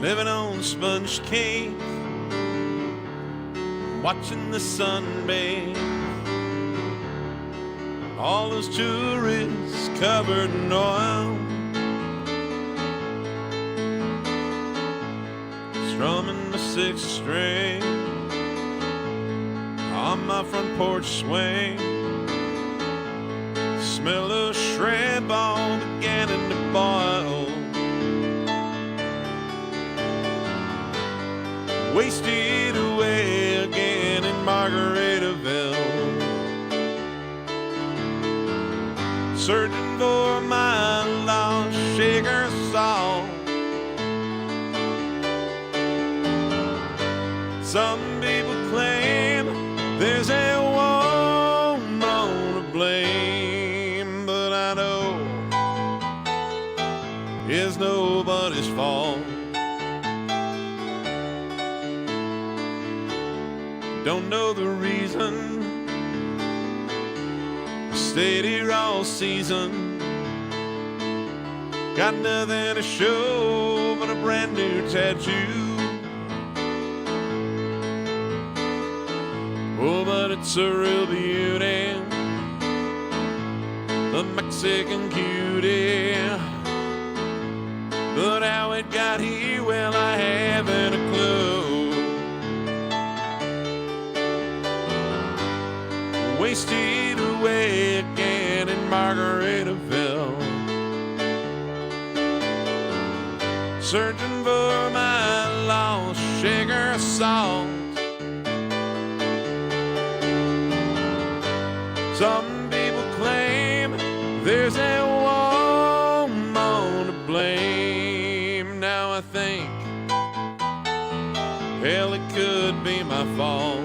living on sponge cake, watching the sun bathe. All those tourists covered in oil, strumming the sixth string on my front porch swing. Smell of shrimp all beginning to boil. Wasted away again in Margaritaville, searching for my lost sugar salt. Some people claim there's a woman to blame, but I know it's nobody's fault. Don't know the reason, stayed here all season. Got nothing to show but a brand new tattoo. Oh, but it's a real beauty, a Mexican cutie. But how it got here, well, I haven't a clue. Wasted away again in Margaritaville, searching for my lost sugar salt. Some people claim there's a woman to blame. Now I think, hell, it could be my fault.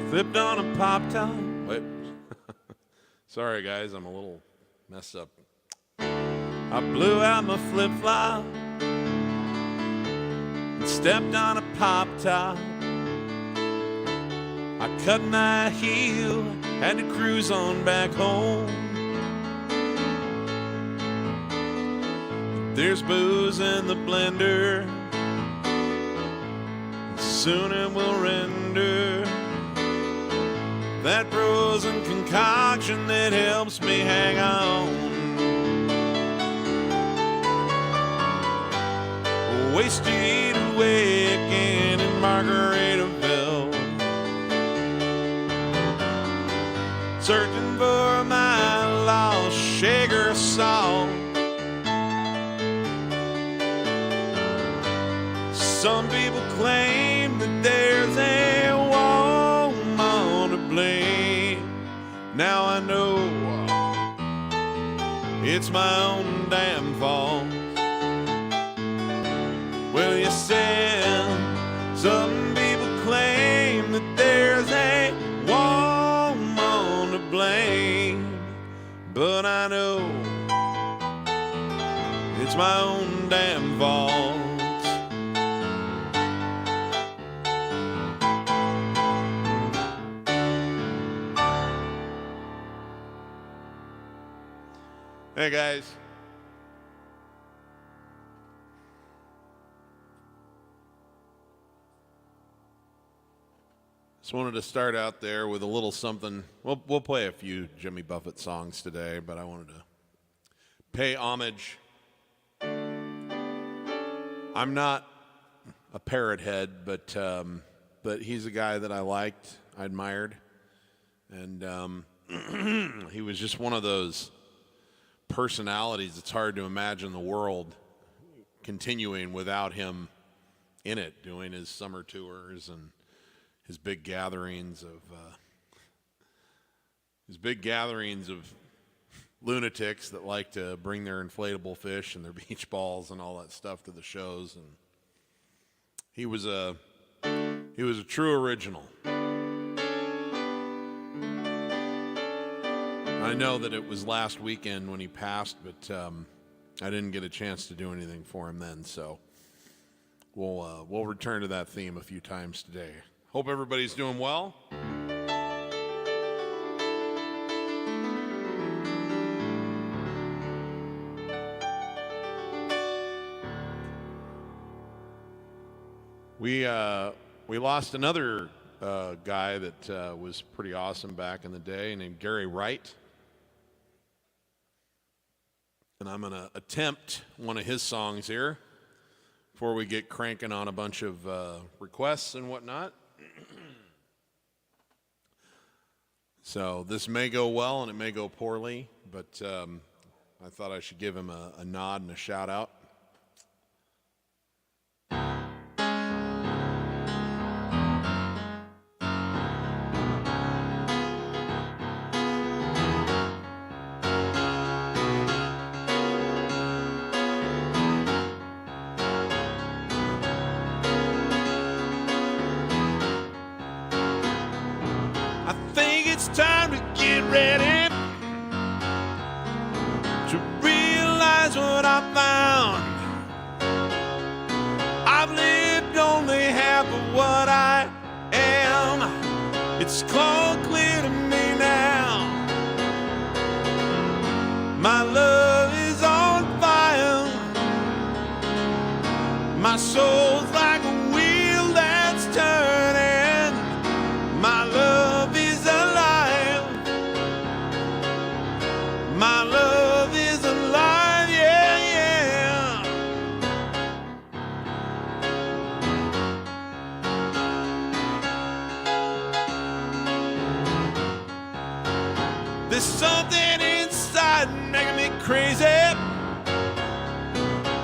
Flipped on a pop top. Wait. Sorry, guys, I'm a little messed up. I blew out my flip-flop and stepped on a pop top. I cut my heel, had to cruise on back home. There's booze in the blender, soon it will render that frozen concoction that helps me hang on. Wasted away again in Margaritaville, searching for my lost sugar salt. Some people claim that there's a woman to blame. Now I know it's my own damn fault. Well, you said some people claim that there's a woman to blame, but I know it's my own damn fault. Hey guys, just wanted to start out there with a little something. We'll play a few Jimmy Buffett songs today, but I wanted to pay homage. I'm not a parrot head, but he's a guy that I liked, I admired, and he was just one of those personalities. It's hard to imagine the world continuing without him in it, doing his summer tours and his big gatherings of lunatics that like to bring their inflatable fish and their beach balls and all that stuff to the shows. And he was a true original. I know that it was last weekend when he passed, but I didn't get a chance to do anything for him then, so we'll return to that theme a few times today. Hope everybody's doing well. We lost another guy that was pretty awesome back in the day, named Gary Wright. And I'm going to attempt one of his songs here before we get cranking on a bunch of requests and whatnot. So this may go well and it may go poorly, but I thought I should give him a nod and a shout out. Time to get ready to realize what I found. I've lived only half of what I am. It's all clear to me now. My love is on fire. My soul's like a wheel that's turning. My love is alive. My love is alive, yeah, yeah. There's something inside making me crazy.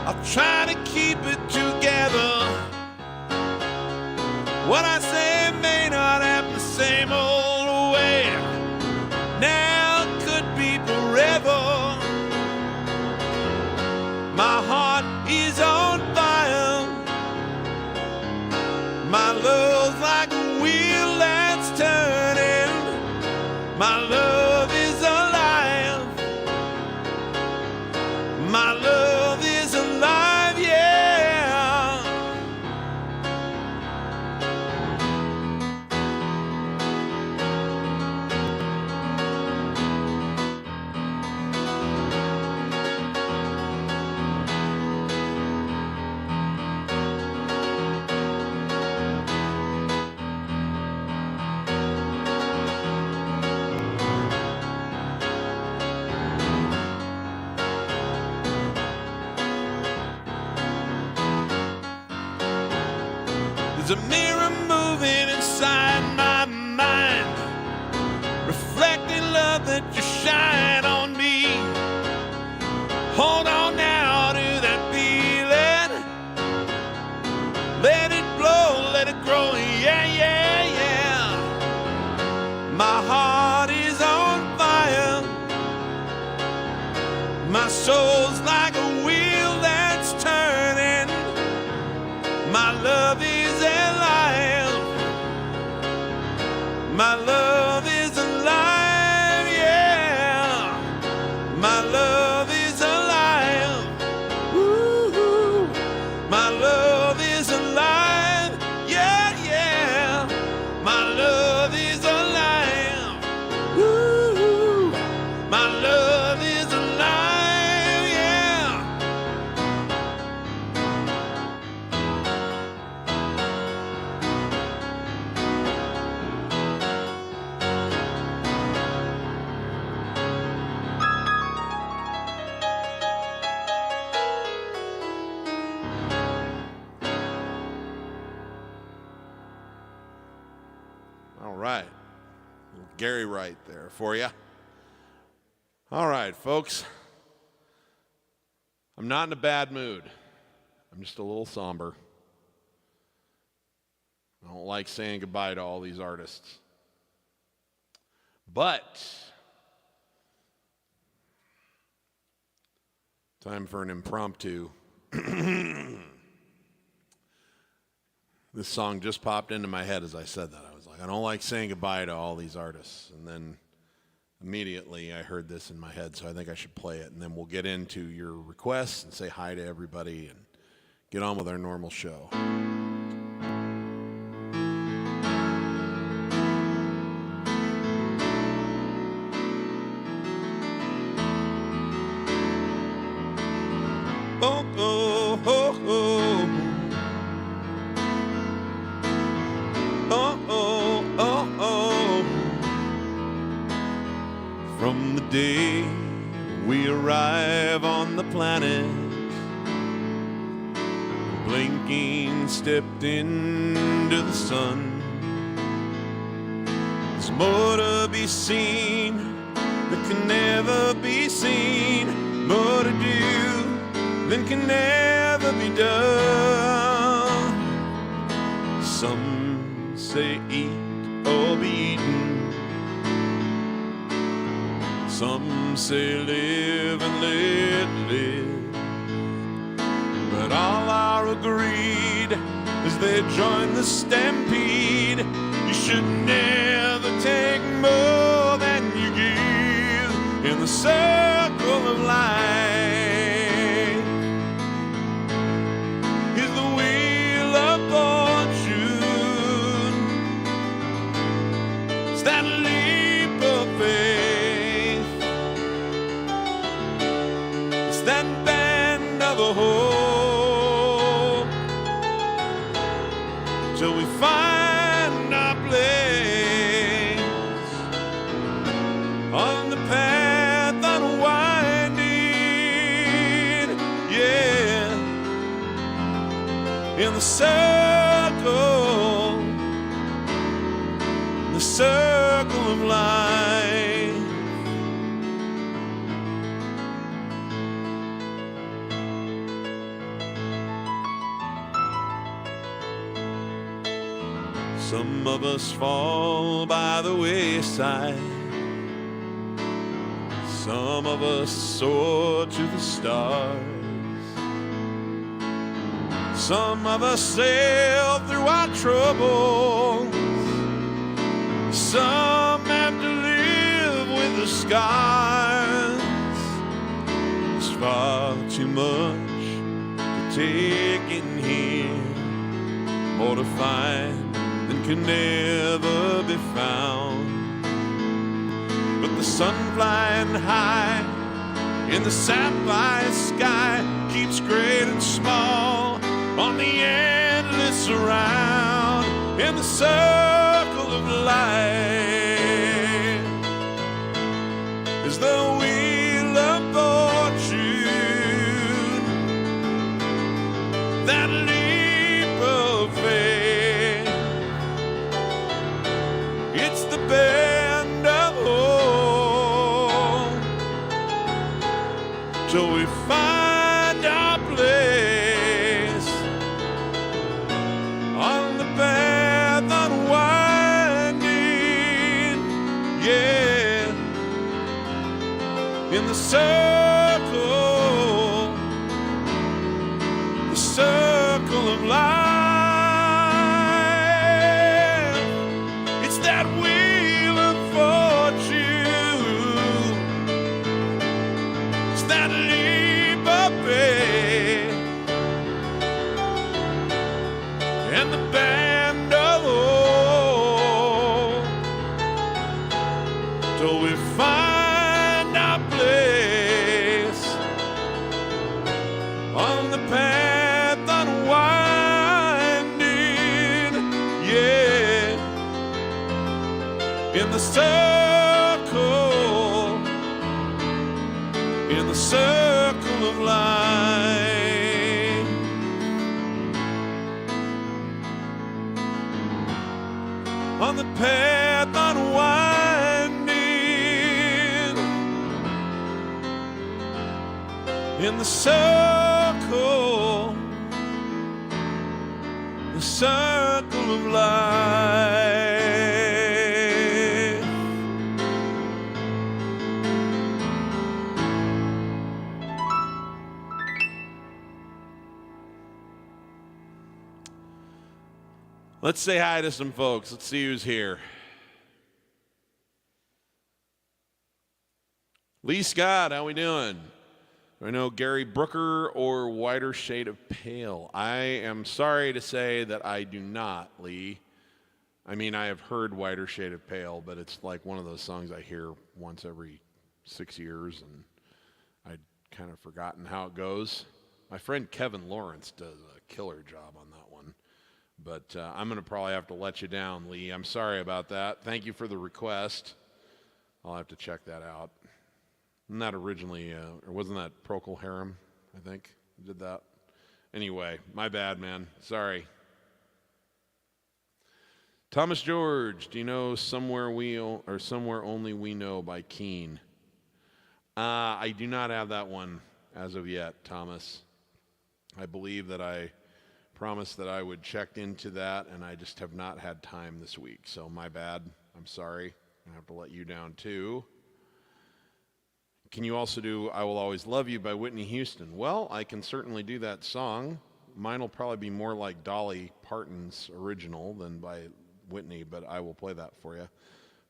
I'll try to keep it together. What I say may not happen the same old way. Now it could be forever. My heart is on fire. My love's like a wheel that's turning. My love is alive. My love is alive, yeah. There's a mirror moving inside my mind, reflecting love that you shine on me. Hold on now to that feeling. Let it blow, let it grow, yeah, yeah, yeah. My heart is on fire. My soul's like a wheel that's turning. My love is alive. My love is alive, yeah. My love is alive. Woo-hoo. My love is alive, yeah, yeah. My love is alive. Woo-hoo. My love is alive, yeah. All right. Gary Wright there for you. All right, folks. I'm not in a bad mood. I'm just a little somber. I don't like saying goodbye to all these artists. But Time for an impromptu. This song just popped into my head as I said that. I was like, I don't like saying goodbye to all these artists. And then immediately I heard this in my head, so I think I should play it. And then we'll get into your requests and say hi to everybody and get on with our normal show. Oh, oh, oh, oh. Oh, oh, oh, oh. From the day we arrive on the planet, blinking stepped into the sun. There's more to be seen that can never be seen, more to do than can never be done. Some say eat or be eaten, some say live and let live, but all are agreed as they join the stampede. You should never take more than you give in the circle of life. That leap of faith, it's that band of hope, till we find our place on the path unwinding, yeah, in the circle of life. Some of us fall by the wayside, some of us soar to the stars, some of us sail through our troubles, some have to live with the scars. There's far too much to take in here, more to find than can never be found. But the sun flying high in the sapphire sky keeps great and small on the endless round in the circle of life. Is the wheel of fortune, that leap of faith, it's the band of hope, till we find our place on the path unwinding, yeah, in the circle of life. It's that wheel of fortune, it's that leap of faith, and the band of hope, till we find our place on the path unwinding, yeah, in the circle of life. On the path unwinding, in the circle of life. Let's say hi to some folks. Let's see who's here. Lee Scott, how we doing? Do I know Gary Brooker or Whiter Shade of Pale? I am sorry to say that I do not, Lee. I mean, I have heard Whiter Shade of Pale, but it's like one of those songs I hear once every 6 years, and I'd kind of forgotten how it goes. My friend Kevin Lawrence does a killer job on that one. But I'm going to probably have to let you down, Lee. I'm sorry about that. Thank you for the request. I'll have to check that out. Not originally, or wasn't that Procol Harum, I think, did that? Anyway, my bad, man. Sorry. Thomas George, do you know Somewhere Only We Know by Keane? I do not have that one as of yet, Thomas. I believe that I promised that I would check into that, and I just have not had time this week. So my bad. I'm sorry. I have to let you down too. Can you also do I Will Always Love You by Whitney Houston? Well, I can certainly do that song. Mine will probably be more like Dolly Parton's original than by Whitney, but I will play that for you.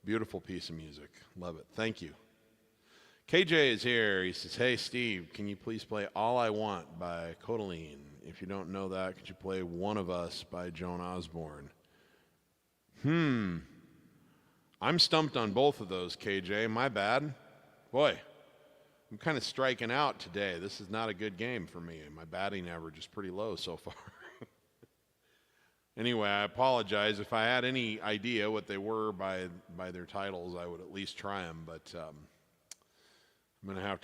Beautiful piece of music. Love it. Thank you. KJ is here. He says, hey, Steve, can you please play All I Want by Codaline? If you don't know that, could you play One of Us by Joan Osborne? I'm stumped on both of those, KJ. My bad. Boy, I'm kind of striking out today. This is not a good game for me. My batting average is pretty low so far. Anyway, I apologize. If I had any idea what they were by their titles, I would at least try them. But I'm gonna have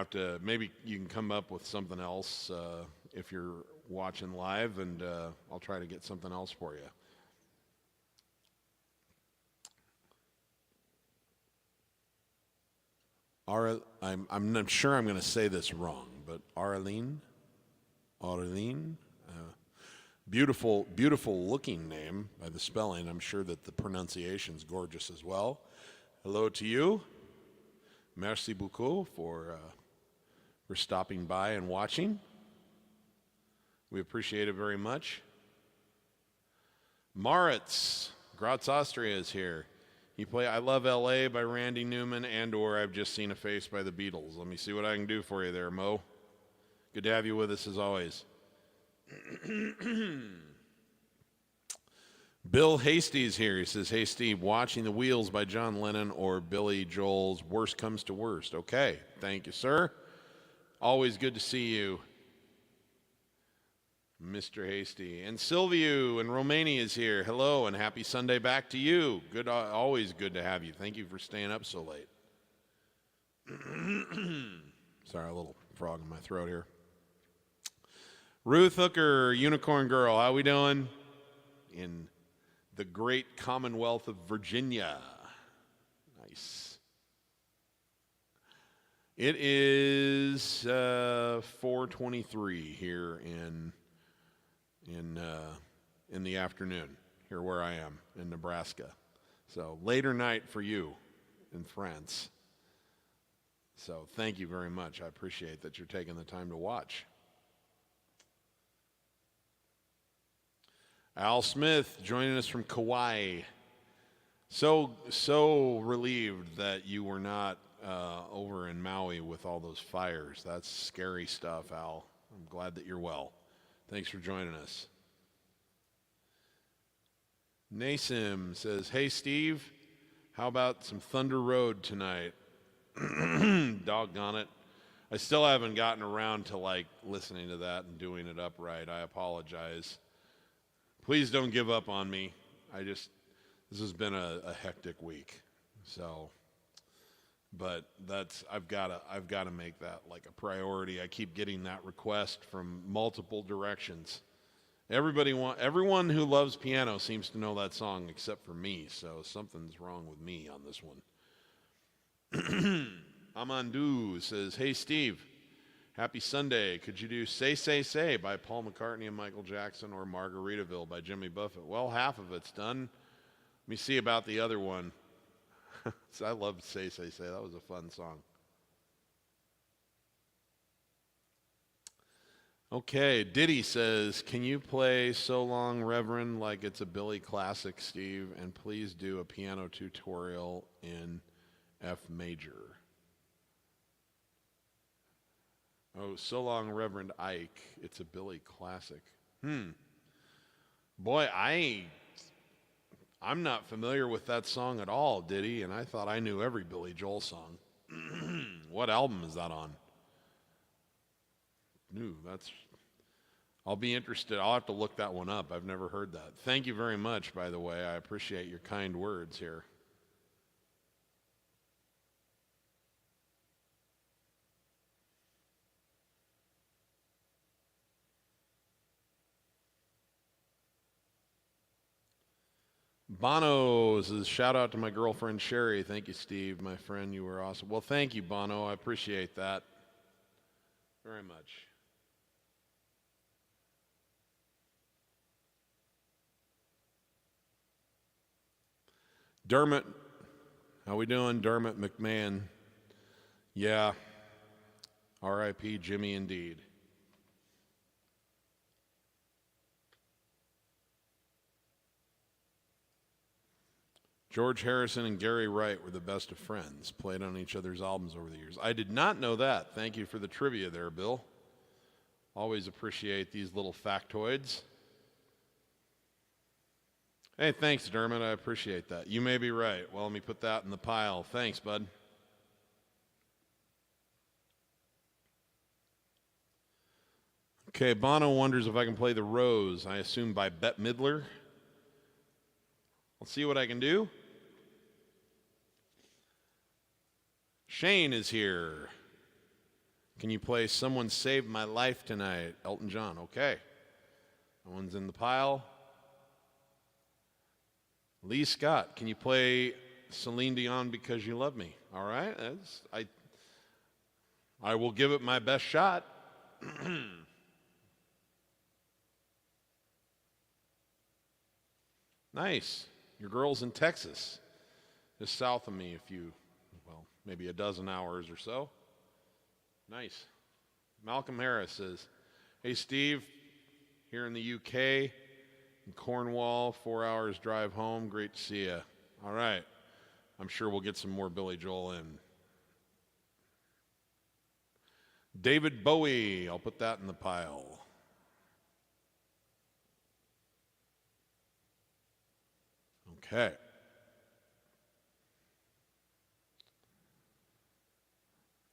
to. Maybe you can come up with something else if you're watching live, and I'll try to get something else for you. I'm sure I'm going to say this wrong, but Arlene, beautiful looking name by the spelling. I'm sure that the pronunciation's gorgeous as well. Hello to you. Merci beaucoup for stopping by and watching. We appreciate it very much. Maritz, Graz, Austria is here. He play I Love L.A. by Randy Newman or I've Just Seen a Face by the Beatles. Let me see what I can do for you there, Mo. Good to have you with us as always. Bill Hasty's here. He says, hey, Steve, Watching the Wheels by John Lennon or Billy Joel's Worst Comes to Worst. Okay, thank you, sir. Always good to see you, Mr. Hasty. And Silviu in Romania is here. Hello and happy Sunday back to you. Good, always good to have you. Thank you for staying up so late. Sorry, a little frog in my throat here. Ruth Hooker, Unicorn Girl, how we doing? In the great Commonwealth of Virginia. Nice. It is 4:23 here in the afternoon, here where I am in Nebraska. So later night for you in France. So thank you very much. I appreciate that you're taking the time to watch. Al Smith joining us from Kauai. So relieved that you were not over in Maui with all those fires. That's scary stuff, Al. I'm glad that you're well. Thanks for joining us. Nasim says, hey, Steve, how about some Thunder Road tonight? Doggone it. I still haven't gotten around to listening to that and doing it upright. I apologize. Please don't give up on me. This has been a hectic week. So, but I've got to make that like a priority. I keep getting that request from multiple directions. Everyone who loves piano seems to know that song except for me, so something's wrong with me on this one. Amandu says, hey, Steve, happy Sunday. Could you do Say, Say, Say by Paul McCartney and Michael Jackson or Margaritaville by Jimmy Buffett? Well, half of it's done. Let me see about the other one. I love Say, Say, Say. That was a fun song. Okay, Diddy says, can you play So Long Reverend like it's a Billy classic, Steve? And please do a piano tutorial in F major. Oh, So Long Reverend Ike. It's a Billy classic. Boy, I'm not familiar with that song at all, Diddy, and I thought I knew every Billy Joel song. What album is that on? I'll be interested. I'll have to look that one up. I've never heard that. Thank you very much, by the way. I appreciate your kind words here. Bono says, shout out to my girlfriend Sherry. Thank you, Steve. My friend, you were awesome. Well, thank you, Bono. I appreciate that very much. Dermot, how we doing? Dermot McMahon. Yeah. R.I.P. Jimmy indeed. George Harrison and Gary Wright were the best of friends, played on each other's albums over the years. I did not know that. Thank you for the trivia there, Bill. Always appreciate these little factoids. Hey, thanks, Dermot. I appreciate that. You may be right. Well, let me put that in the pile. Thanks, bud. Okay, Bono wonders if I can play The Rose, I assume by Bette Midler. I'll see what I can do. Shane is here. Can you play Someone Saved My Life Tonight? Elton John. Okay. That one's in the pile. Lee Scott, can you play Celine Dion Because You Love Me? All right. I will give it my best shot. Nice. Your girl's in Texas, just south of me, maybe a dozen hours or so. Nice. Malcolm Harris says, hey, Steve, here in the UK, in Cornwall, 4 hours drive home. Great to see you. All right. I'm sure we'll get some more Billy Joel in. David Bowie, I'll put that in the pile. Okay.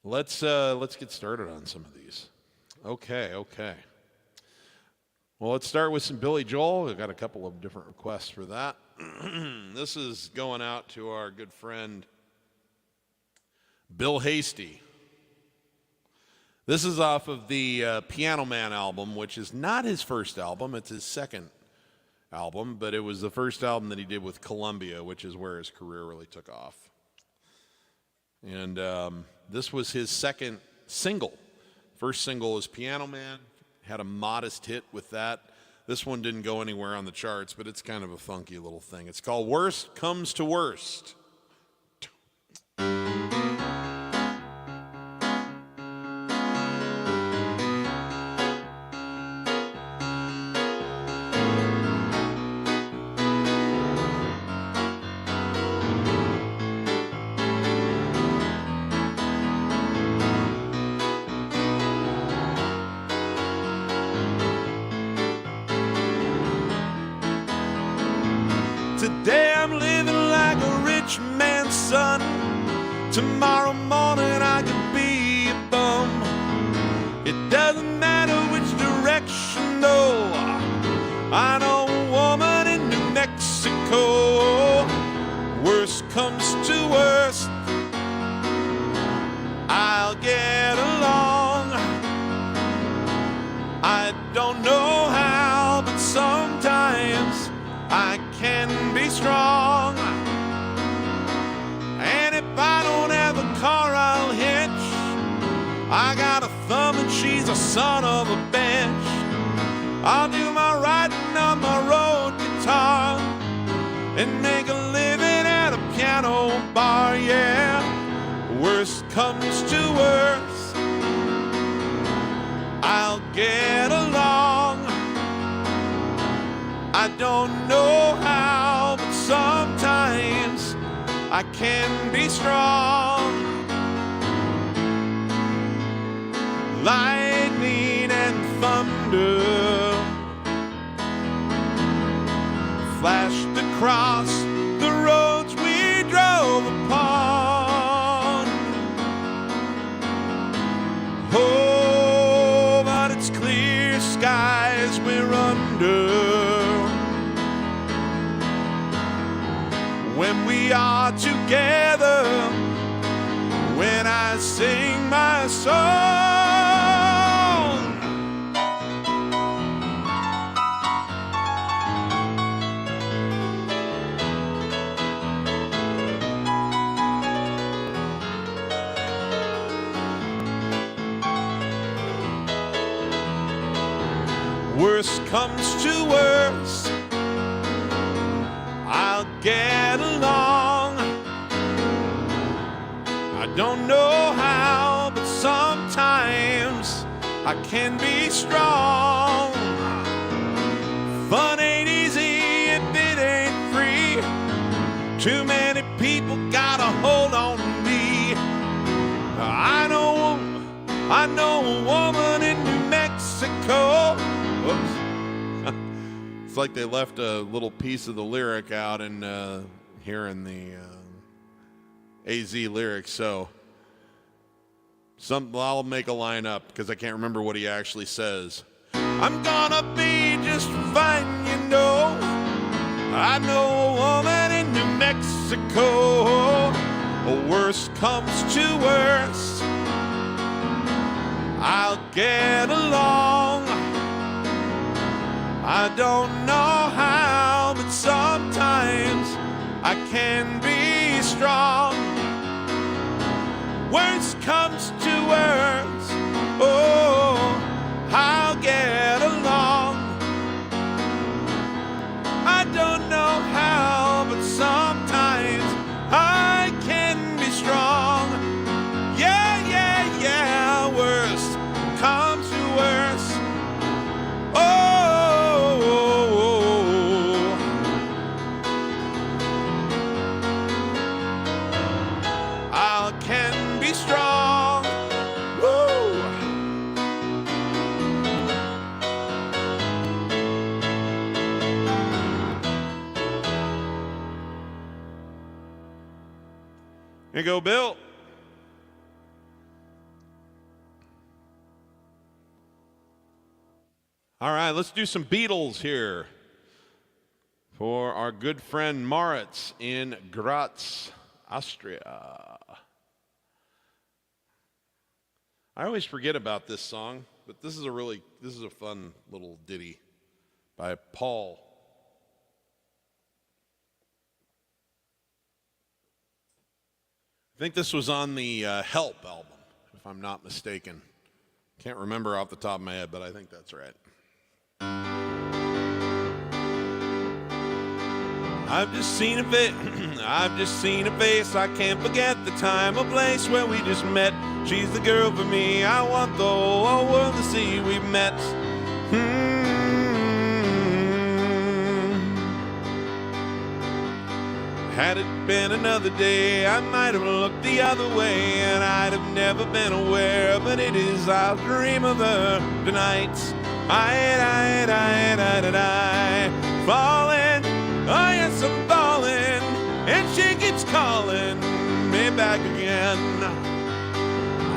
Let's get started on some of these. Okay. Well, let's start with some Billy Joel. We've got a couple of different requests for that. This is going out to our good friend Bill Hasty. This is off of the Piano Man album, which is not his first album. It's his second album, but it was the first album that he did with Columbia, which is where his career really took off. And this was his second single. First single was Piano Man. Had a modest hit with that. This one didn't go anywhere on the charts, but it's kind of a funky little thing. It's called Worst Comes to Worst. Today I'm living like a rich man's son. Tomorrow morning I could be a bum. It doesn't matter which direction though. I know a woman in New Mexico. Worst comes to worst, I'll get along. I don't know how, but sometimes I can be strong. And if I don't have a car, I'll hitch. I got a thumb and she's a son of a bitch. I'll do my writing on my road guitar and make a living at a piano bar, yeah. Worst comes to worst, I'll get don't know how, but sometimes I can be strong. Lightning and thunder flashed across the roads we drove upon. Oh, but it's clear skies we're under when we are together, when I sing my song. Worst comes to worst, I'll get along. I don't know how, but sometimes I can be strong. Fun ain't easy if it ain't free. Too many people got a hold on me. I know a woman in New Mexico. Whoops. It's like they left a little piece of the lyric out in here in the AZ lyrics. So I'll make a line up because I can't remember what he actually says. I'm gonna be just fine, you know. I know a woman in New Mexico. Worst comes to worst, I'll get along. I don't know how, but sometimes I can be strong. Worst comes to worst, oh, I'll get along. I don't know how, but sometimes I can be strong. Yeah, yeah, yeah, worst comes to worst, oh, I can be strong. Woo. Here you go, Bill. All right, let's do some Beatles here for our good friend Moritz in Graz, Austria. I always forget about this song, but this is a fun little ditty by Paul. I think this was on the Help album, if I'm not mistaken. Can't remember off the top of my head, but I think that's right. I've just seen a face, I can't forget the time or place where we just met. She's the girl for me, I want the whole world to see we've met. Had it been another day, I might have looked the other way, and I'd have never been aware, but it is, I'll dream of her tonight. I falling, oh yes I'm falling, and she keeps calling me back again.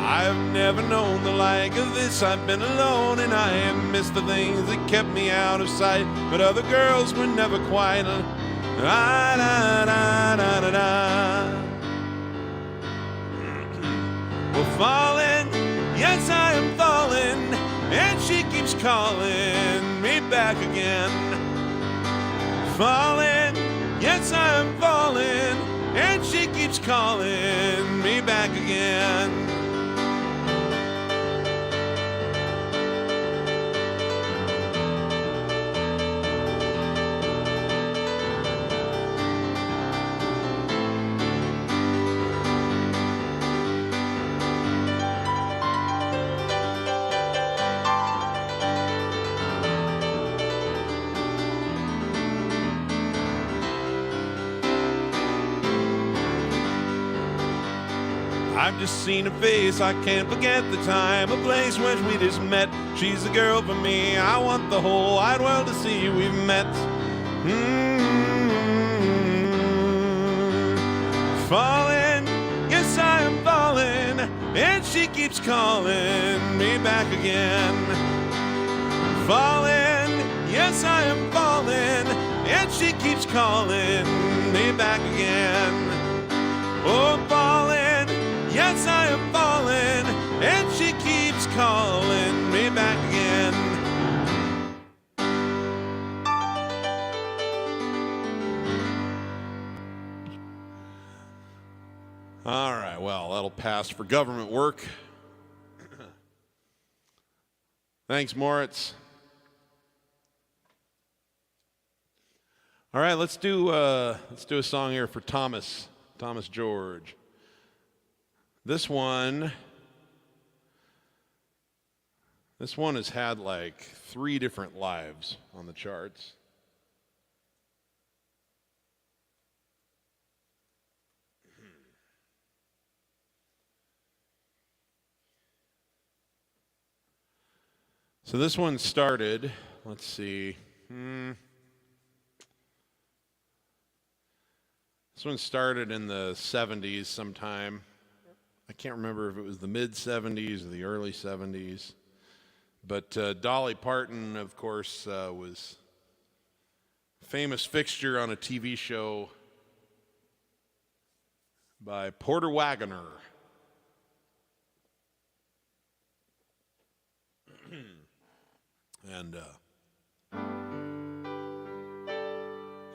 I've never known the like of this, I've been alone and I have missed the things that kept me out of sight, but other girls were never quite. We're falling, yes I am falling, and she keeps calling me back again. Falling, yes I am falling, and she keeps calling me back again. I've just seen her face, I can't forget the time, a place where we just met. She's the girl for me, I want the whole wide world to see we've met. Falling, yes I am falling, and she keeps calling me back again. Falling, yes I am falling, and she keeps calling me back again. Oh, falling, yes I am falling, and she keeps calling me back again. All right, well, that'll pass for government work. Thanks, Moritz. All right, let's do a song here for Thomas George. This one has had like 3 different lives on the charts. So this one started, let's see. This one started in the 70s sometime. I can't remember if it was the mid-70s or the early 70s. But Dolly Parton, of course, was a famous fixture on a TV show by Porter Wagoner. And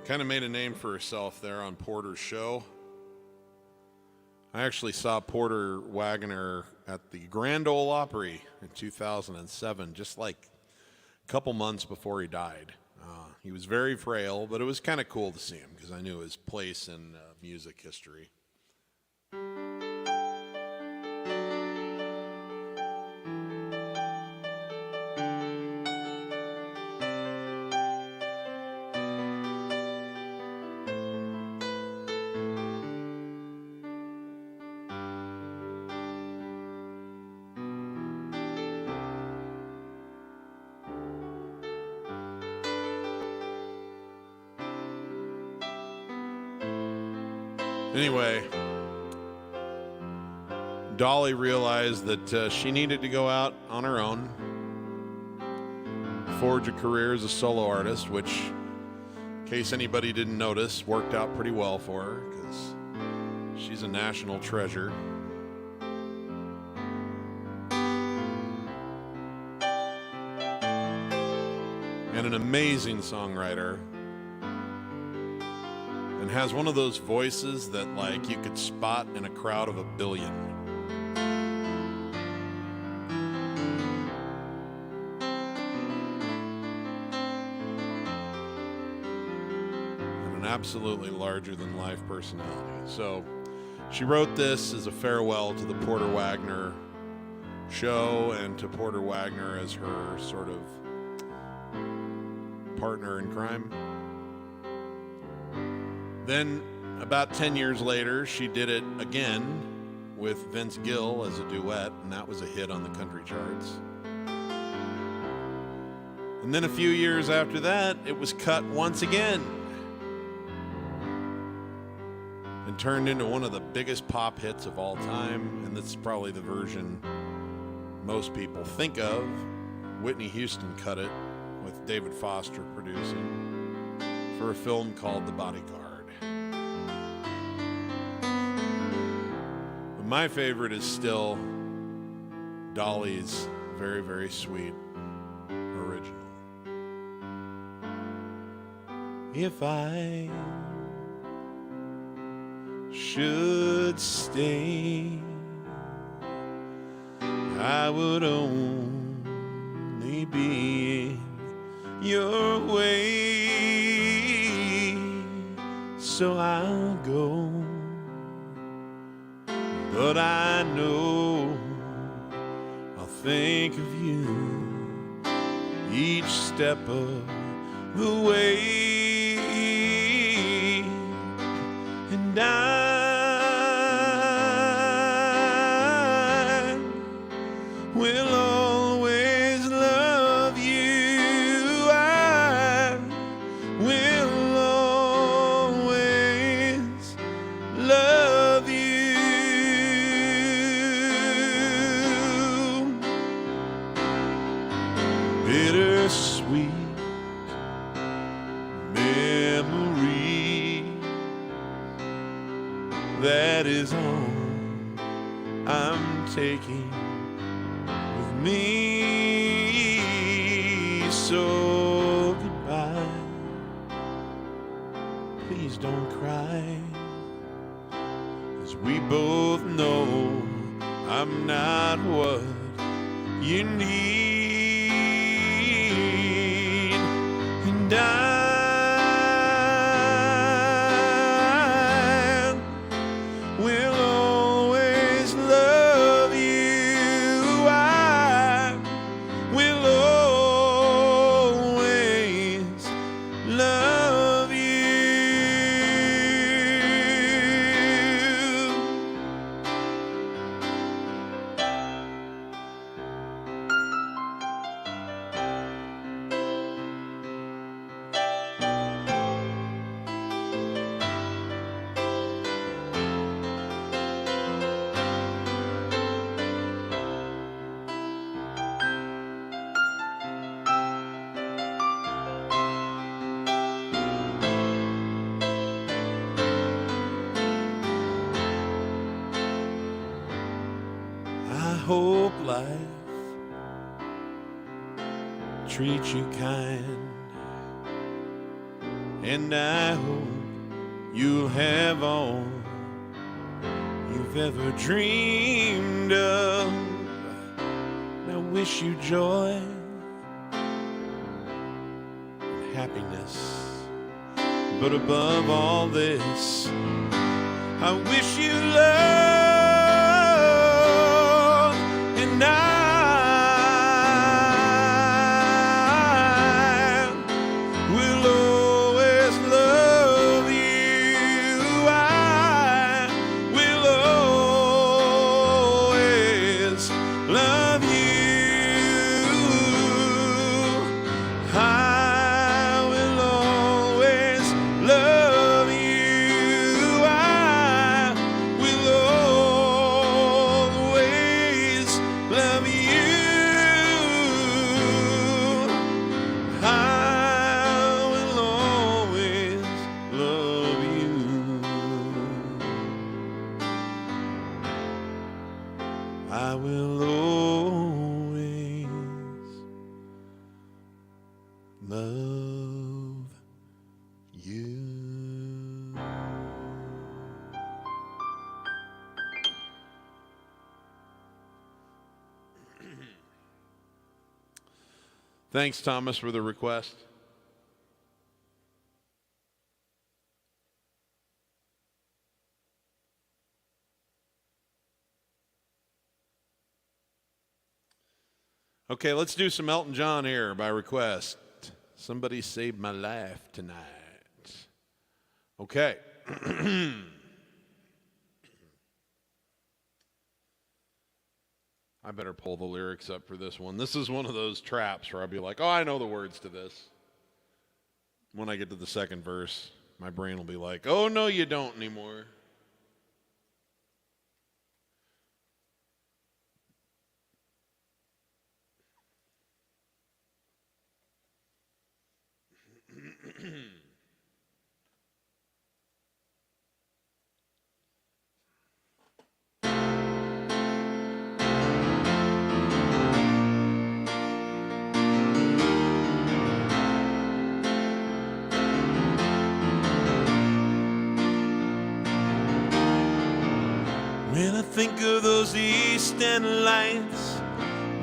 kind of made a name for herself there on Porter's show. I actually saw Porter Wagoner at the Grand Ole Opry in 2007, just like a couple months before he died. He was very frail, but it was kind of cool to see him because I knew his place in music history. Anyway, Dolly realized that she needed to go out on her own, forge a career as a solo artist, which, in case anybody didn't notice, worked out pretty well for her because she's a national treasure. And an amazing songwriter. And has one of those voices that, like, you could spot in a crowd of 1 billion. And an absolutely larger-than-life personality. So she wrote this as a farewell to the Porter Wagoner show and to Porter Wagoner as her sort of partner in crime. Then, about 10 years later, she did it again with Vince Gill as a duet, and that was a hit on the country charts. And then a few years after that, it was cut once again and turned into one of the biggest pop hits of all time, and this is probably the version most people think of. Whitney Houston cut it with David Foster producing for a film called The Bodyguard. My favorite is still Dolly's very, very sweet original. If I should stay, I would only be in your way, so I'll go. But I know I'll think of you each step of the way. And will always love you. I will always love you. Bittersweet memory, that is all I'm taking with me. So goodbye, please don't cry, 'cause we both know I'm not what you need, and I will always love you. I will always love you. I hope life treats you kind, and I hope you'll have all you've ever dreamed of. And I wish you joy and happiness, but above all this, I wish you love. And I will always love you. I will always love you. I will always love you. I will always love you. I will always love you. I will always love you. Thanks, Thomas, for the request. Okay, let's do some Elton John here by request. Somebody saved my life tonight. Okay. I better pull the lyrics up for this one. This is one of those traps where I'll be like, oh, I know the words to this. When I get to the second verse, my brain will be like, oh, no, you don't anymore. When I think of those East End lights,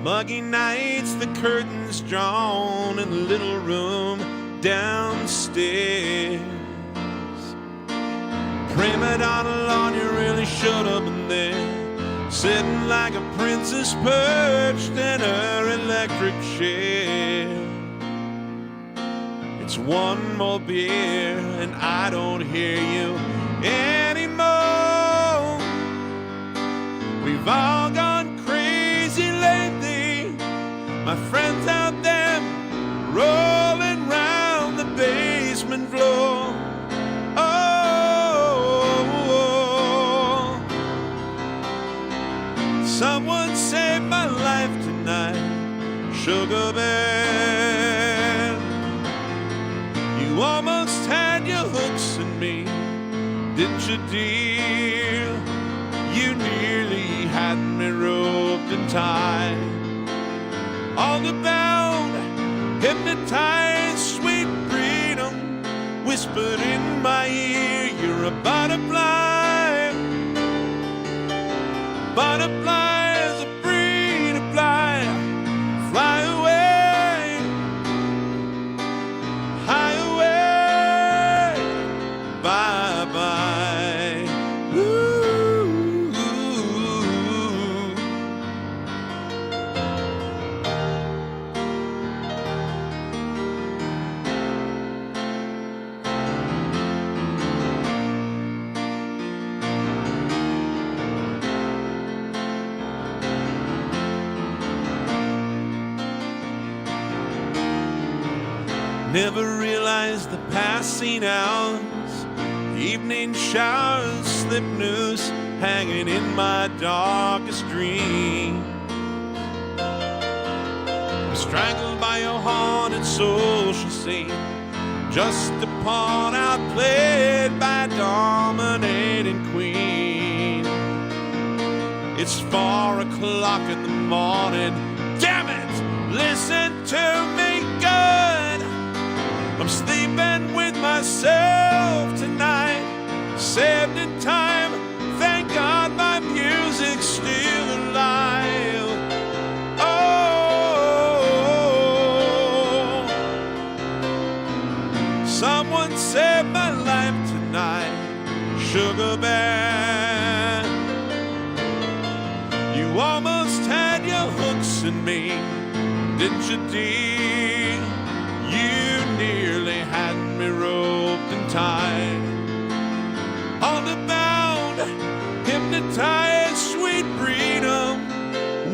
muggy nights, the curtains drawn in the little room downstairs. Prima donna, Lord, you really should have been there, sitting like a princess perched in her electric chair. It's one more beer and I don't hear you anymore. We've all gone crazy lately. my friends out there rolling round the basement floor. Oh, someone saved my life tonight, Sugar Bear. You almost had your hooks in me, didn't you, dear? You nearly had me roped and tied. On the bound, hypnotized, sweet freedom whispered in my ear, you're a butterfly. Butterfly is free to fly. Fly away, high away, bye-bye. Ooh, ooh. Never realized the passing hours, evening showers, slip noose hanging in my darkest dream. I'm strangled by your haunted social scene, just a pawn outplayed by a dominating queen. It's 4 o'clock in the morning, damn it, listen to me good. I'm sleeping with myself tonight, saved in time, thank God my music's still alive. Oh, someone saved my life tonight, Sugar Bear. You almost had your hooks in me, didn't you, dear? You nearly had me roped and tied. On the bound, hypnotized, sweet freedom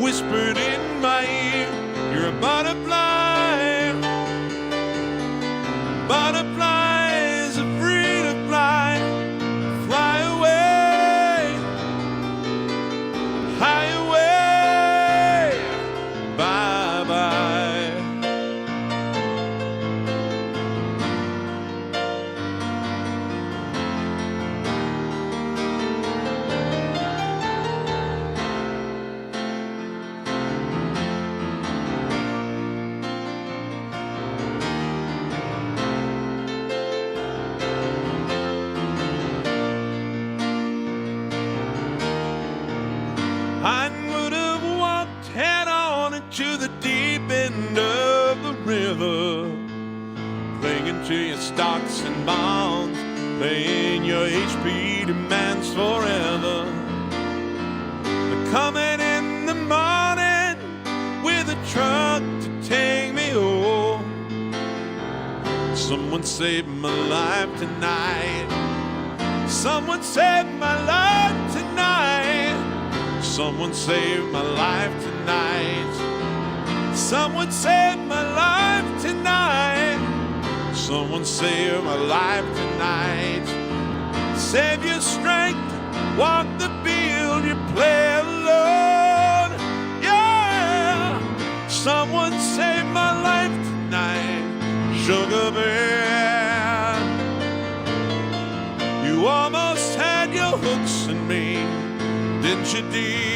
whispered in my ear, you're a butterfly. Butterflies are free to fly. Fly away, high away, bye-bye. I would have walked head on into the deep end of the river, clinging to your stocks and bonds, paying your HP demands forever. But coming in the morning with a truck to take me home. Someone saved my life tonight. Someone saved my life tonight. Someone saved my life tonight. Someone saved my life tonight. Someone saved my life tonight. Save your strength, walk the field, you play alone. Yeah, someone saved my life tonight, Sugar Bear. You almost had your hooks in me, didn't you, dear?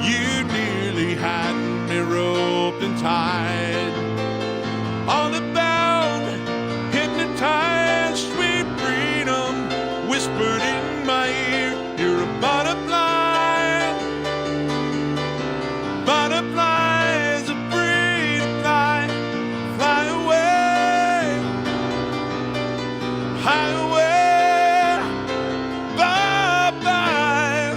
You nearly had me roped and tied. On the bound, hypnotized, sweet freedom whispered in my ear, you're a butterfly. Butterflies are free to fly. Fly away, high away, bye-bye.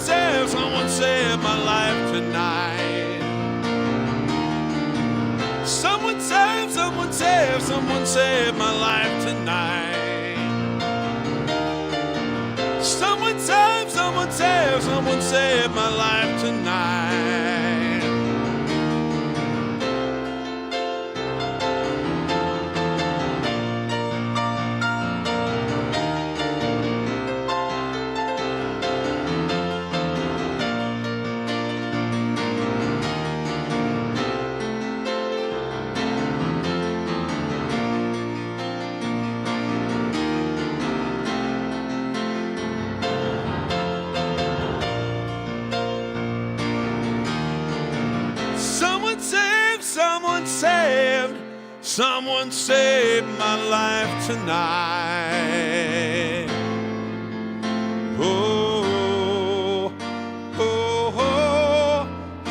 someone save my life tonight. Someone save my life tonight. Someone save my life tonight. Someone saved my life tonight. Oh, oh, oh, oh,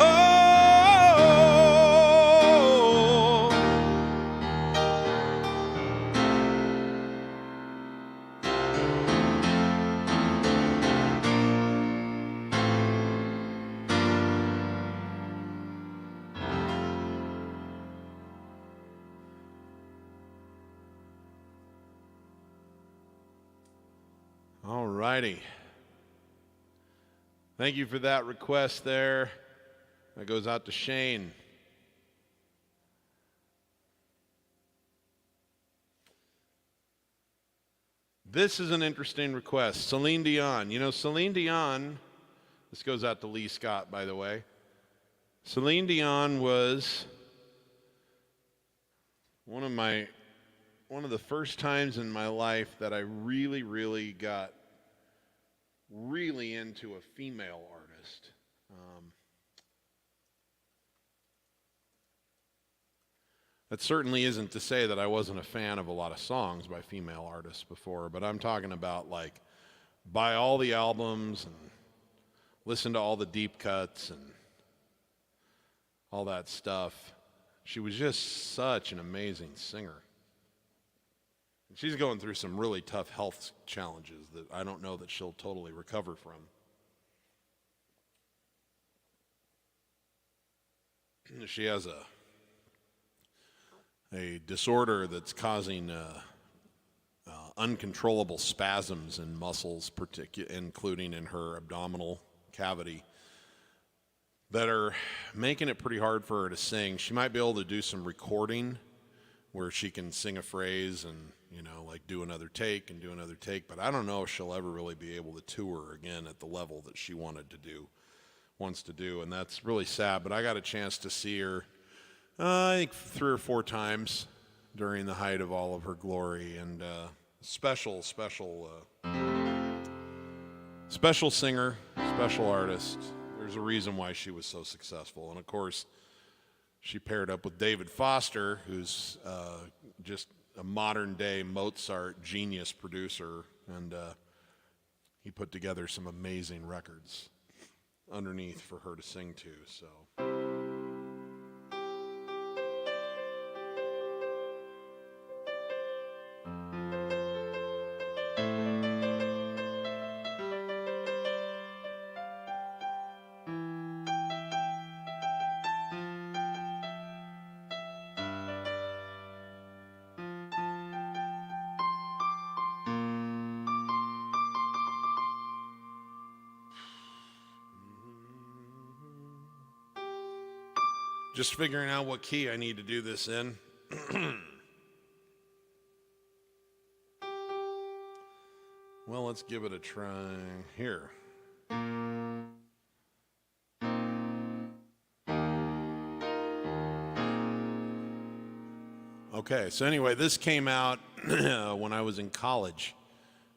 all righty. Thank you for that request there. That goes out to Shane. This is an interesting request. Celine Dion. You know, Celine Dion, this goes out to Lee Scott, by the way. Celine Dion was one of the first times in my life that I really got really into a female artist. That certainly isn't to say that I wasn't a fan of a lot of songs by female artists before, but I'm talking about like buy all the albums and listen to all the deep cuts and all that stuff. She was just such an amazing singer. She's going through some really tough health challenges that I don't know that she'll totally recover from. She has a disorder that's causing uncontrollable spasms in muscles, including in her abdominal cavity, that are making it pretty hard for her to sing. She might be able to do some recording where she can sing a phrase and, you know, like do another take, but I don't know if she'll ever really be able to tour again at the level that she wants to do, and that's really sad. But I got a chance to see her, I think 3 or 4 times during the height of all of her glory, and special singer, special artist. There's a reason why she was so successful, and of course, she paired up with David Foster, who's just a modern-day Mozart genius producer, and he put together some amazing records underneath for her to sing to. So. Just figuring out what key I need to do this in. Well, let's give it a try here. Okay, so anyway, this came out when I was in college.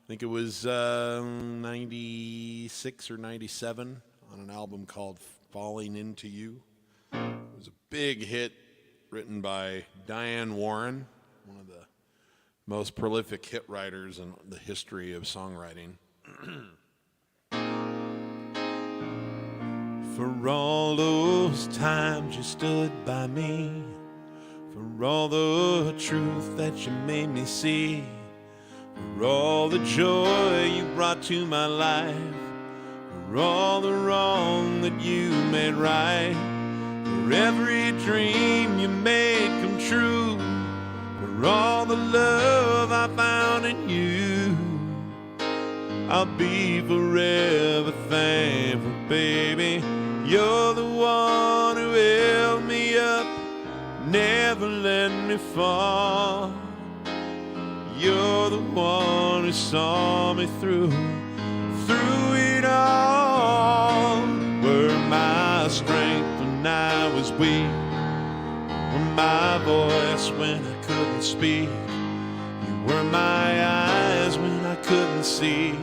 I think it was 96 or 97 on an album called Falling Into You. It was a big hit written by Diane Warren, one of the most prolific hit writers in the history of songwriting. For all those times you stood by me, for all the truth that you made me see, for all the joy you brought to my life, for all the wrong that you made right, for every dream you made come true, for all the love I found in you. I'll be forever thankful, baby. You're the one who held me up, never let me fall. You're the one who saw me through it all. Were my strength when I was weak, were my voice when I couldn't speak. You were my eyes when I couldn't see.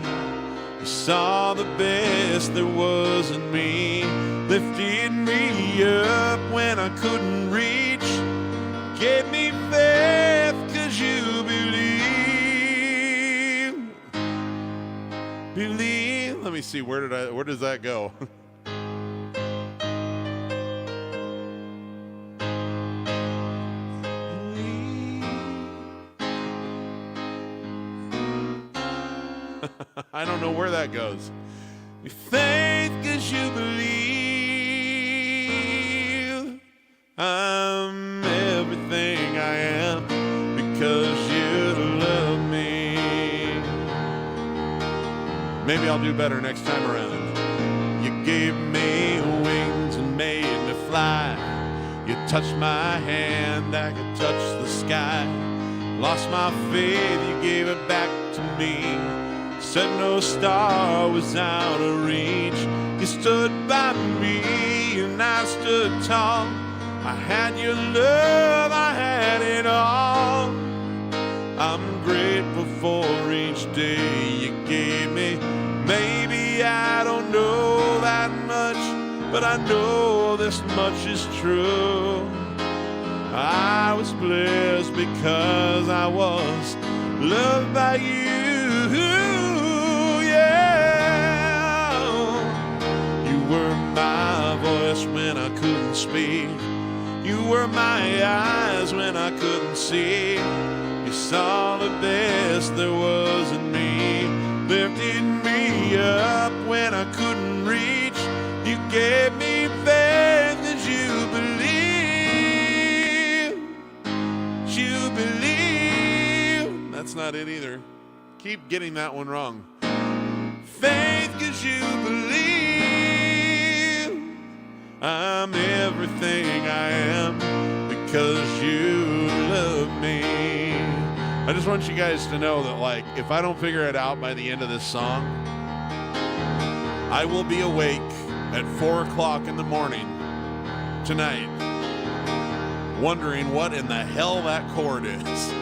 You saw the best there was in me, lifted me up when I couldn't reach, gave me faith 'cause you believe. Let me see, where does that go? I don't know where that goes. Faith 'cause you believe. I'm everything I am because you love me. Maybe I'll do better next time around. You gave me wings and made me fly. You touched my hand, I could touch the sky. Lost my faith, you gave it back to me. Said no star was out of reach. You stood by me and I stood tall. I had your love, I had it all. I'm grateful for each day you gave me. Maybe I don't know that much, but I know this much is true. I was blessed because I was loved by you, yeah. You were my voice when I couldn't speak. You were my eyes when I couldn't see. You saw the best there was in me, lifted me up when I couldn't reach. You gave me faith 'cause you believe. You believe. That's not it either. Keep getting that one wrong. Faith 'cause you believe. I'm everything I am because you love me. I just want you guys to know that, like, if I don't figure it out by the end of this song, I will be awake at 4 o'clock in the morning tonight wondering what in the hell that chord is.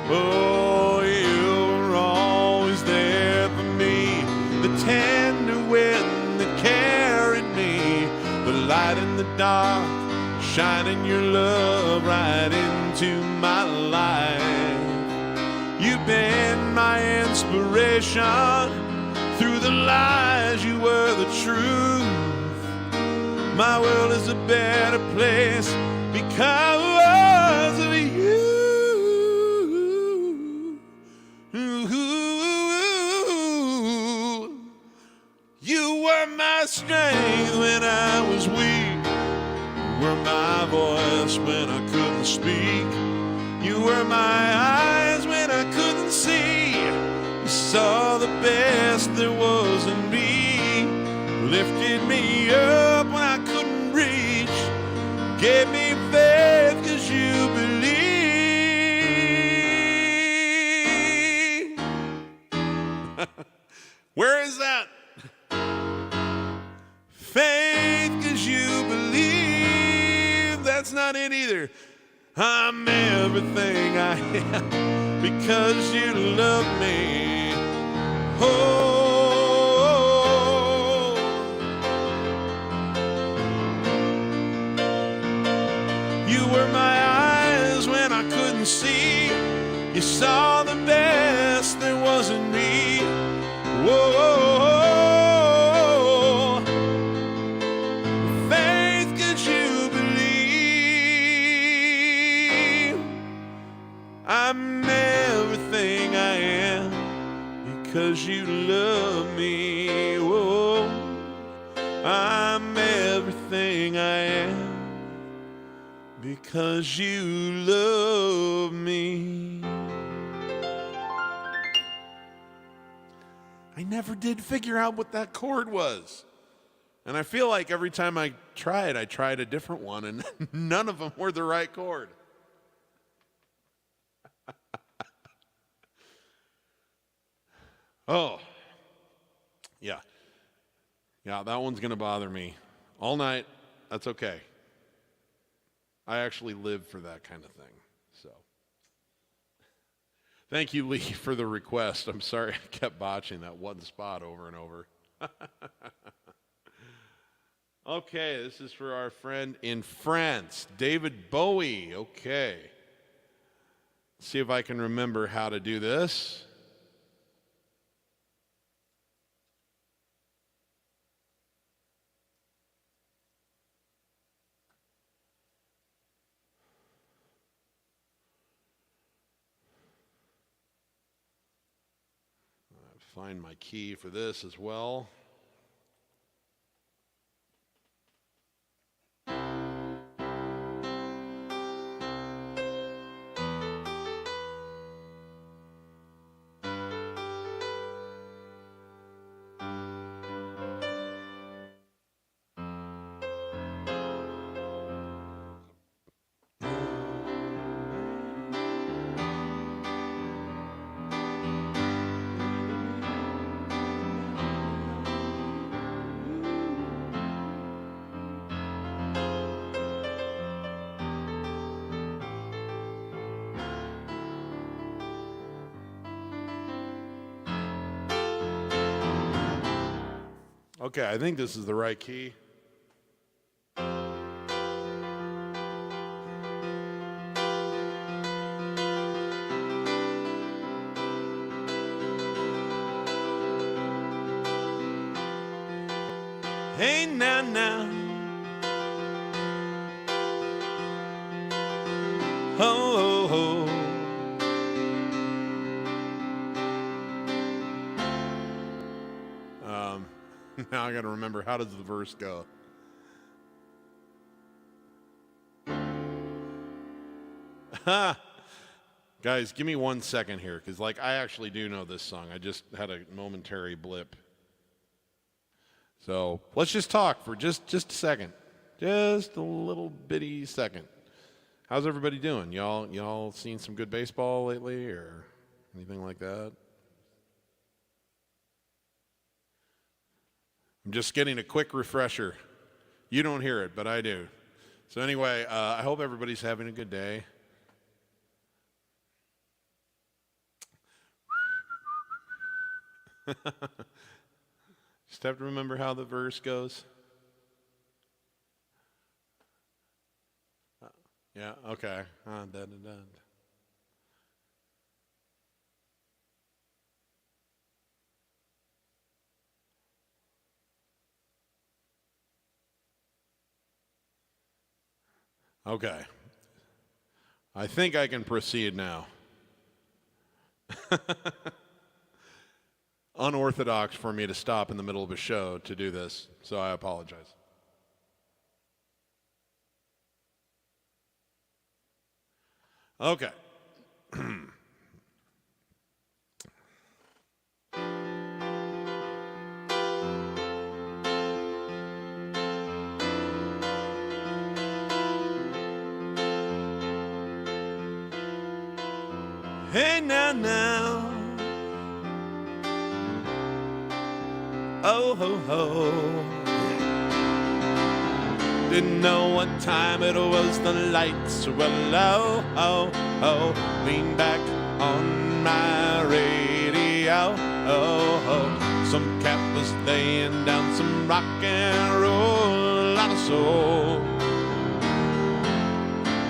Oh, you were always there for me, the tender wind that carried me, the light in the dark, shining your love right into my life. You've been my inspiration, through the lies you were the truth. My world is a better place because of you. You were my strength when I was weak. You were my voice when I couldn't speak. You were my eyes when I couldn't see. You saw the best there was in me, lifted me up when I couldn't reach, gave me faith 'cause you believe. Where is that? Faith 'cause you believe. That's not it either. I'm everything I am because you love me. Oh, you were my eyes when I couldn't see. You saw the best there was in me. Whoa. I'm everything I am because you love me. Whoa. because you love me. I never did figure out what that chord was. And I feel like every time I tried a different one, and none of them were the right chord. Oh, yeah. Yeah, that one's going to bother me all night. That's okay. I actually live for that kind of thing. So, thank you, Lee, for the request. I'm sorry I kept botching that one spot over and over. Okay, this is for our friend in France, David Bowie. Okay. Let's see if I can remember how to do this. Find my key for this as well. Okay, I think this is the right key. Hey, now. Oh. Now I got to remember, how does the verse go? Guys, give me 1 second here, because I actually do know this song. I just had a momentary blip. So let's just talk for just a second. Just a little bitty second. How's everybody doing? Y'all seen some good baseball lately or anything like that? I'm just getting a quick refresher. You don't hear it, but I do. So anyway, I hope everybody's having a good day. Just have to remember how the verse goes. Yeah, okay. Okay. I think I can proceed now. Unorthodox for me to stop in the middle of a show to do this, so I apologize. Okay. Hey, now. Oh. Didn't know what time it was, the lights were low. Lean back on my radio. Some cat was laying down some rock and roll, a lot of soul.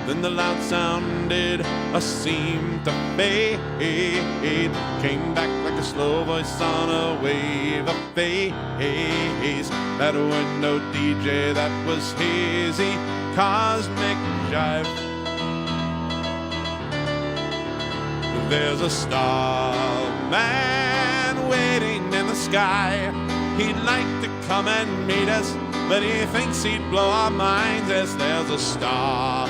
Then the loud sounded seemed to fade. Came back like a slow voice on a wave of face. That window DJ, that was hazy, cosmic jive. There's a starman waiting in the sky. He'd like to come and meet us, but he thinks he'd blow our minds. Yes, there's a starman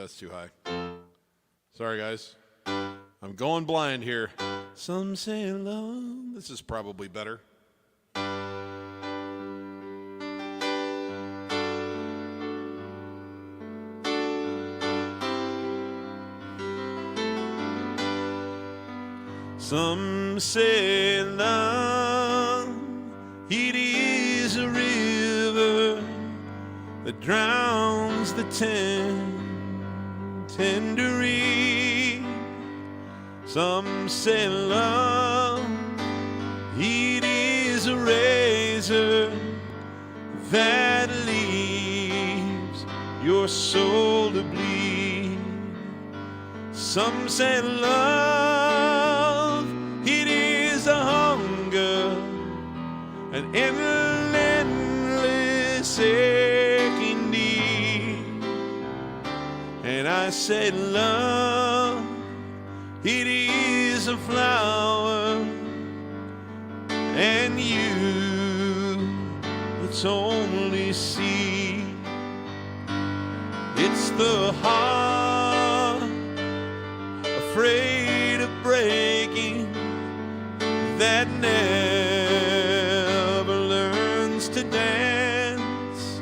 that's too high. Sorry, guys. I'm going blind here. Some say love. This is probably better. Some say love, it is a river that drowns the tender reed. Some say love, it is a razor that leaves your soul to bleed. Some say love, it is a hunger, an endless aching need. And I say love, it is a flower, and you, it's only seed. It's the heart afraid of breaking that never learns to dance.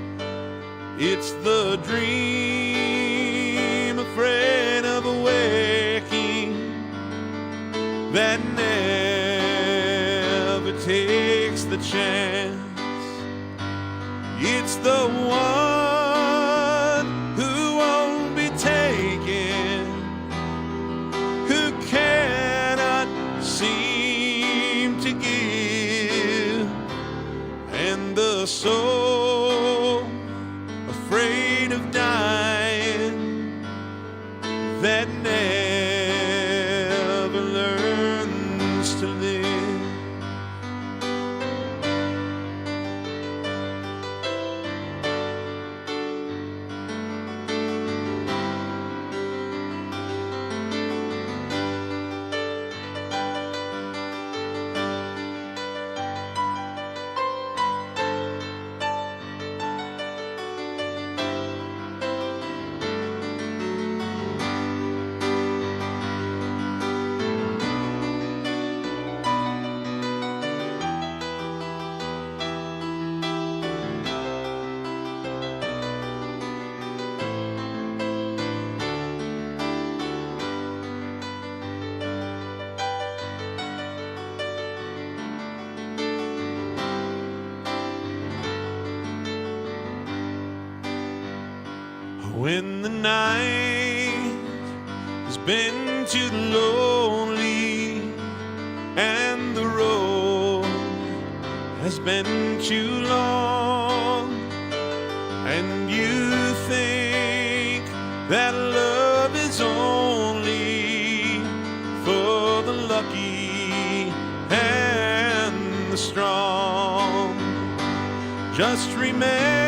It's the dream afraid of awaking that never takes the chance. It's the one who won't be taken, who cannot seem to give, and the soul afraid of dying that never learns to live. When the night has been too lonely and the road has been too long, and you think that love is only for the lucky and the strong, just remember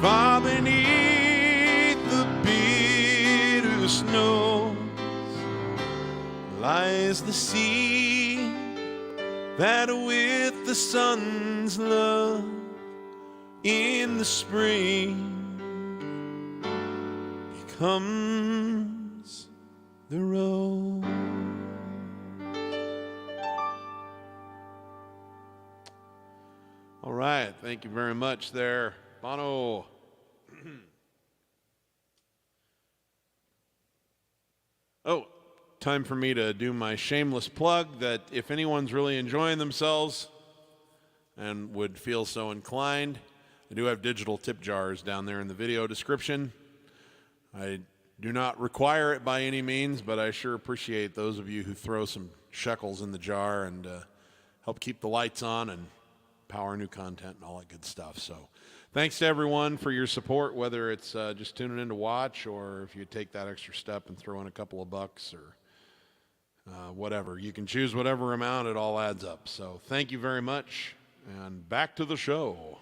far beneath the bitter snows lies the sea that with the sun's love in the spring becomes the rose. All right, thank you very much there, Bono. Oh, time for me to do my shameless plug that if anyone's really enjoying themselves and would feel so inclined, I do have digital tip jars down there in the video description. I do not require it by any means, but I sure appreciate those of you who throw some shekels in the jar and help keep the lights on and power new content and all that good stuff. So thanks to everyone for your support, whether it's just tuning in to watch or if you take that extra step and throw in a couple of bucks or whatever. You can choose whatever amount, it all adds up. So thank you very much, and back to the show.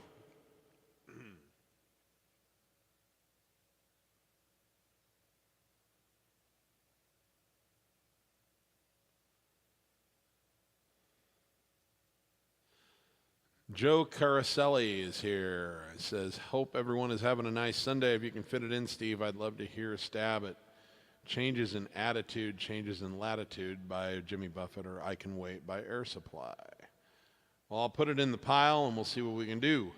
Joe Caraselli is here. It says, hope everyone is having a nice Sunday. If you can fit it in, Steve, I'd love to hear a stab at Changes in Attitude, Changes in Latitude by Jimmy Buffett or I Can Wait by Air Supply. Well, I'll put it in the pile and we'll see what we can do.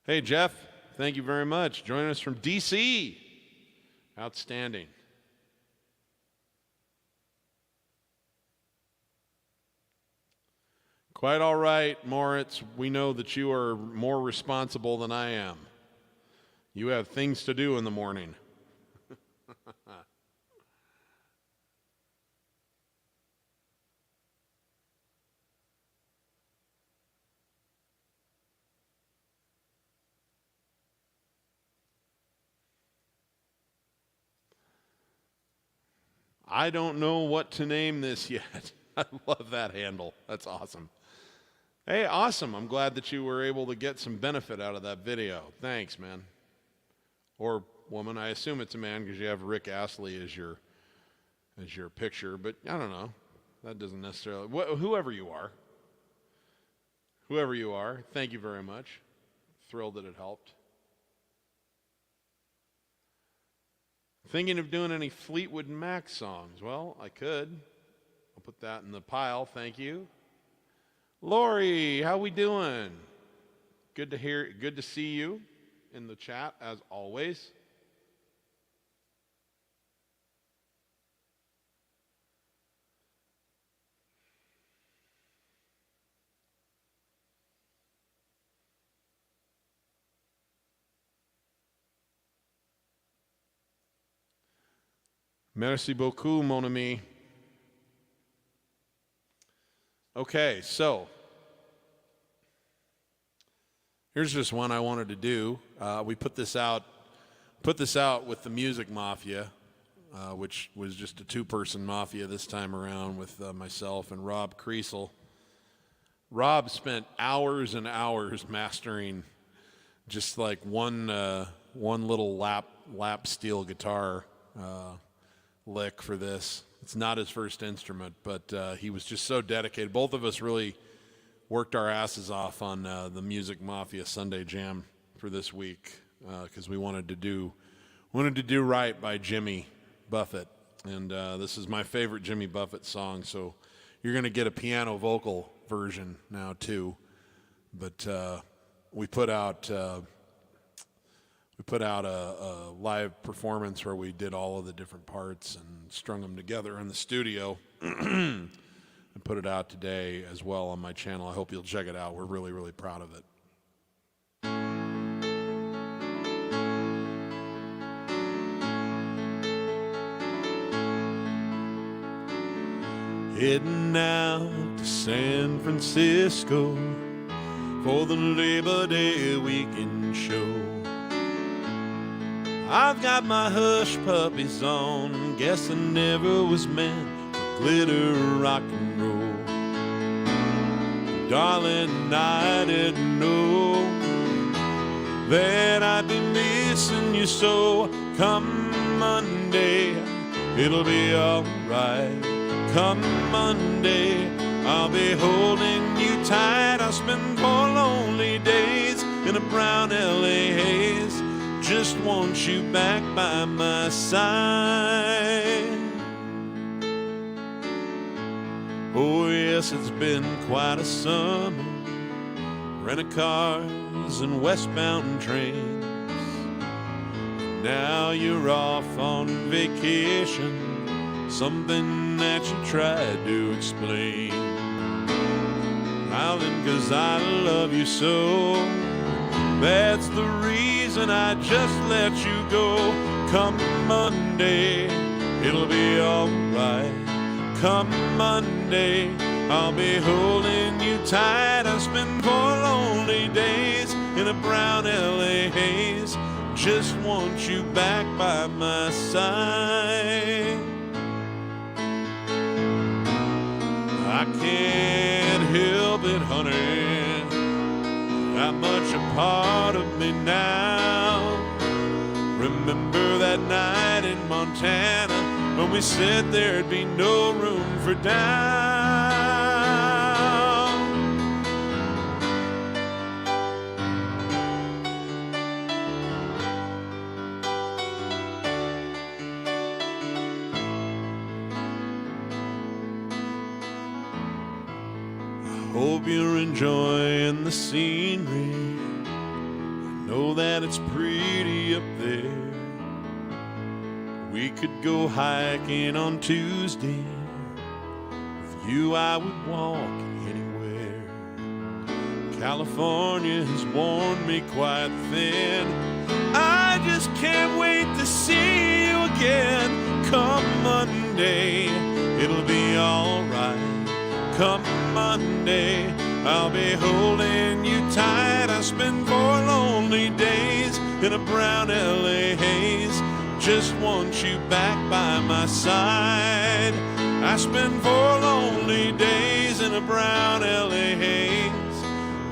Hey, Jeff, thank you very much. Joining us from D.C. Outstanding. Quite all right, Moritz. We know that you are more responsible than I am. You have things to do in the morning. I don't know what to name this yet. I love that handle. That's awesome. Hey, awesome. I'm glad that you were able to get some benefit out of that video. Thanks, man. Or woman. I assume it's a man because you have Rick Astley as your picture, but I don't know. That doesn't necessarily... Whoever you are. Whoever you are, thank you very much. Thrilled that it helped. Thinking of doing any Fleetwood Mac songs? Well, I could. I'll put that in the pile. Thank you. Lori, how we doing? Good to hear. Good to see you in the chat as always. Merci beaucoup, mon ami. Okay, so here's just one I wanted to do. We put this out with the Music Mafia, which was just a two-person mafia this time around with myself and Rob Creasel. Rob spent hours and hours mastering just like one little lap steel guitar lick for this. It's not his first instrument, but he was just so dedicated. Both of us really worked our asses off on the Music Mafia Sunday Jam for this week because we wanted to do right by Jimmy Buffett, and this is my favorite Jimmy Buffett song. So you're going to get a piano vocal version now too, but we put out a live performance where we did all of the different parts and strung them together in the studio and put it out today as well on my channel. I hope you'll check it out. We're really, really proud of it. Heading out to San Francisco for the Labor Day weekend show. I've got my hush puppies on, guess I never was meant for glitter rock and roll. Darling, I didn't know that I'd be missing you so. Come Monday, it'll be alright. Come Monday, I'll be holding you tight. I'll spend 4 lonely days in a brown LA haze. Just want you back by my side. Oh yes, it's been quite a summer. Rent-a-cars and westbound trains. Now you're off on vacation, something that you tried to explain. Darling, 'cause I love you so, that's the reason I just let you go. Come Monday, it'll be alright. Come Monday, I'll be holding you tight. I spend 4 lonely days in a brown LA haze. Just want you back by my side. I can't help it, honey, not much a part of me now. Remember that night in Montana when we said there'd be no room for doubt? I hope you're enjoying the scenery. Know that it's pretty up there. We could go hiking on Tuesday. With you I would walk anywhere. California has worn me quite thin. I just can't wait to see you again. Come Monday, it'll be alright. Come Monday, I'll be holding you tight. I spend 4 lonely days in a brown LA haze. Just want you back by my side. I spend 4 lonely days in a brown LA haze.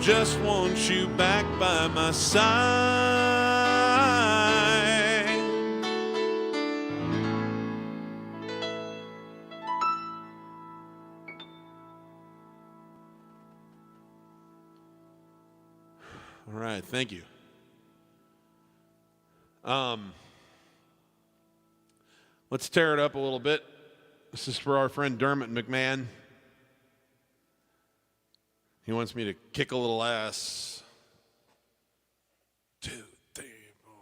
Just want you back by my side. All right, thank you. Let's tear it up a little bit. This is for our friend Dermot McMahon. He wants me to kick a little ass. 2, 3, 4.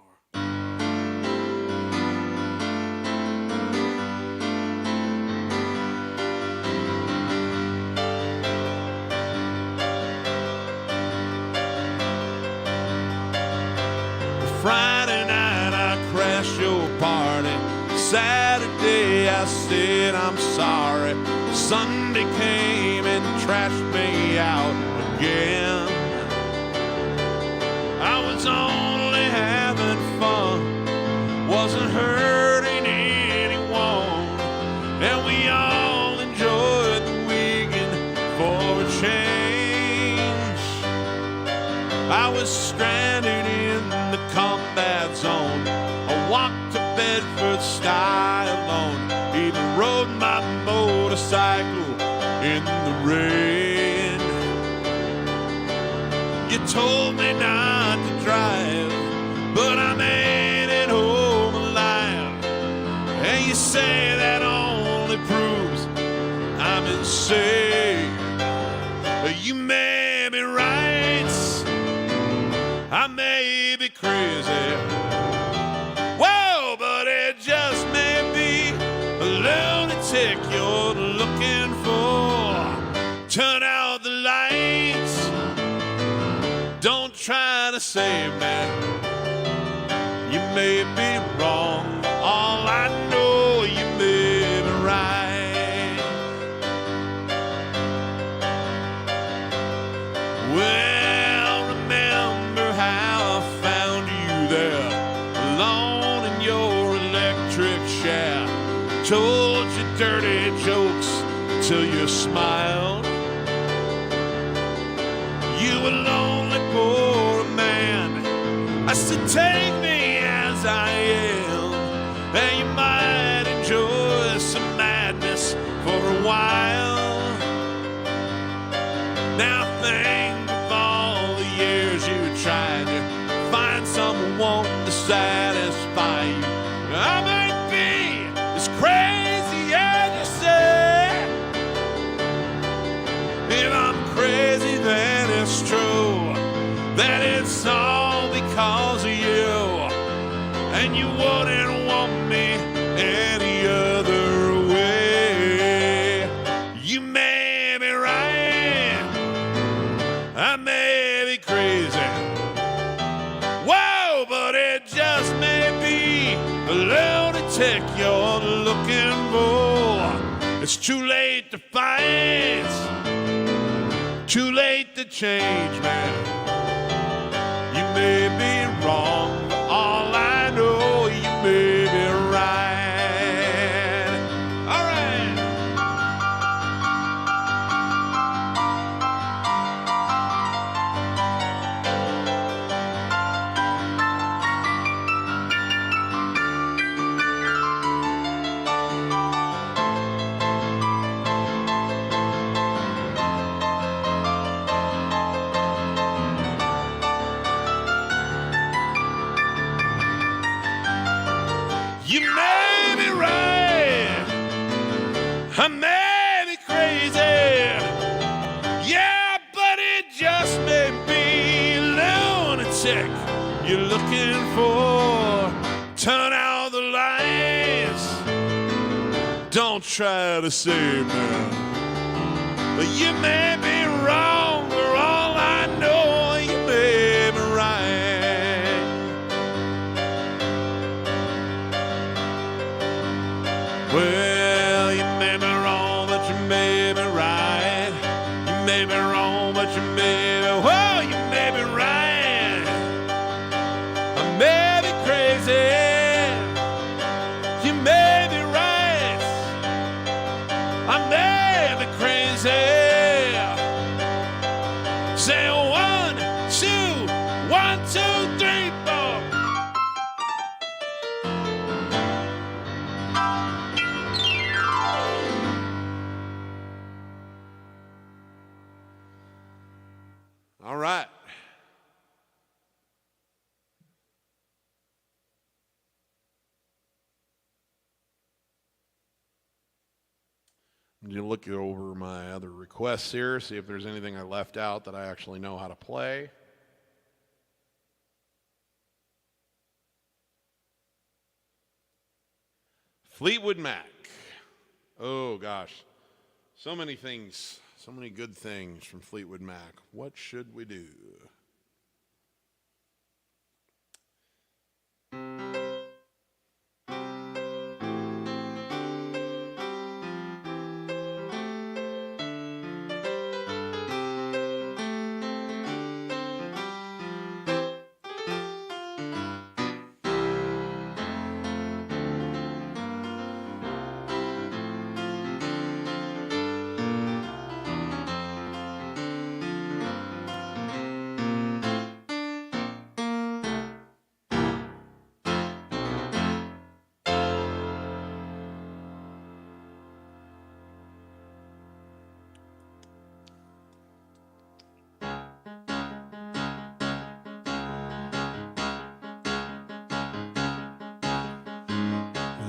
Friday night I crashed your party. Saturday I said I'm sorry. Sunday came and trashed me out again. I was only having fun, wasn't hurting anyone, and we all enjoyed the weekend for a change. I was stranded in the combat zone. I walked to Bedford Sky alone. Even rode my motorcycle in the rain. You told me not to drive, but I made it home alive. And you say that only proves I'm insane. You may be right, I may be crazy. Whoa, but it just may be a lunatic you're looking for. Turn out the lights, don't try to save me. You may be wrong, all I know, you may be right. Well, remember how I found you there, alone in your electric chair. Told you dirty jokes till you smiled. You were lonely, poor man. I said, take me as I am, and you might enjoy some madness for a while. Now think of all the years you tried to find someone to satisfy you. I might be as crazy as you say. If I'm crazy, then it's true that it's all because of you, and you wouldn't want me any other way. You may be right, I may be crazy. Whoa, but it just may be a lunatic you're looking for. It's too late to fight, too late to change, man. You may be wrong, but all I know, you may be right. All right. You may be right, I may be crazy, yeah, but it just may be lunatic you're looking for. Turn out the lights, don't try to save me. But you may be wrong, for all I know, you may be right. Well, you may be wrong, but you may be right. You may be wrong, but you may be, well, you may be right. I may be crazy. You may be right. I may be crazy. Say 1, 2, 1, 2, 3, 4. All right. You look over my other requests here, see if there's anything I left out that I actually know how to play. Fleetwood Mac. Oh gosh, so many things, so many good things from Fleetwood Mac. What should we do?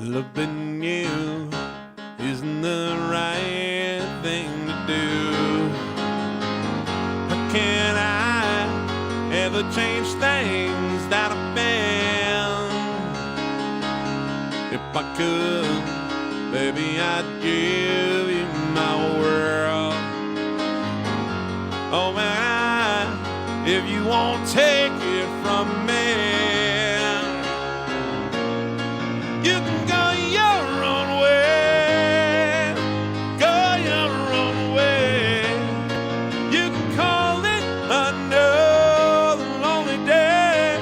Loving you isn't the right thing to do. How can I ever change things that I've been? If I could, baby, I'd give you my world. Oh man, if you won't take it from me, you can go your own way, go your own way. You can call it another lonely day.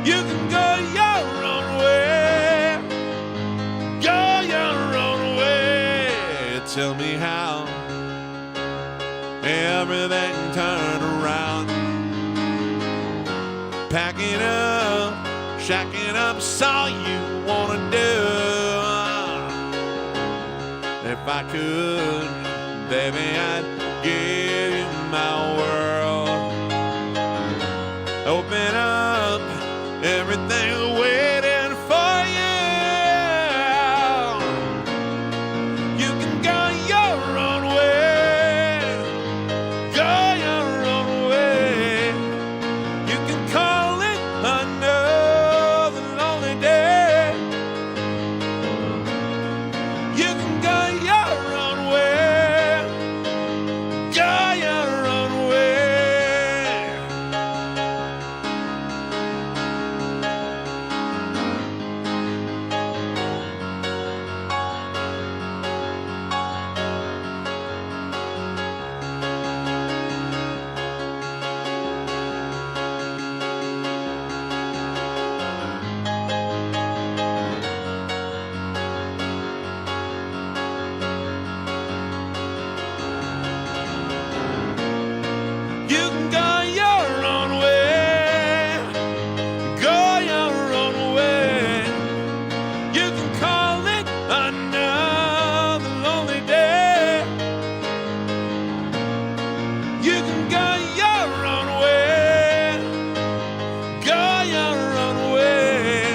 You can go your own way, go your own way. Tell me how everything turned around. Packing up, shacking up's all you wanna do. If I could, baby, I'd give you my world. Open up, everything's waiting for you. You can go your own way, go your own way. You can call it another lonely day. You can go your own way, go your own way. You can go your own way, go your own way. You can call it another lonely day. You can go your own way, go your own way.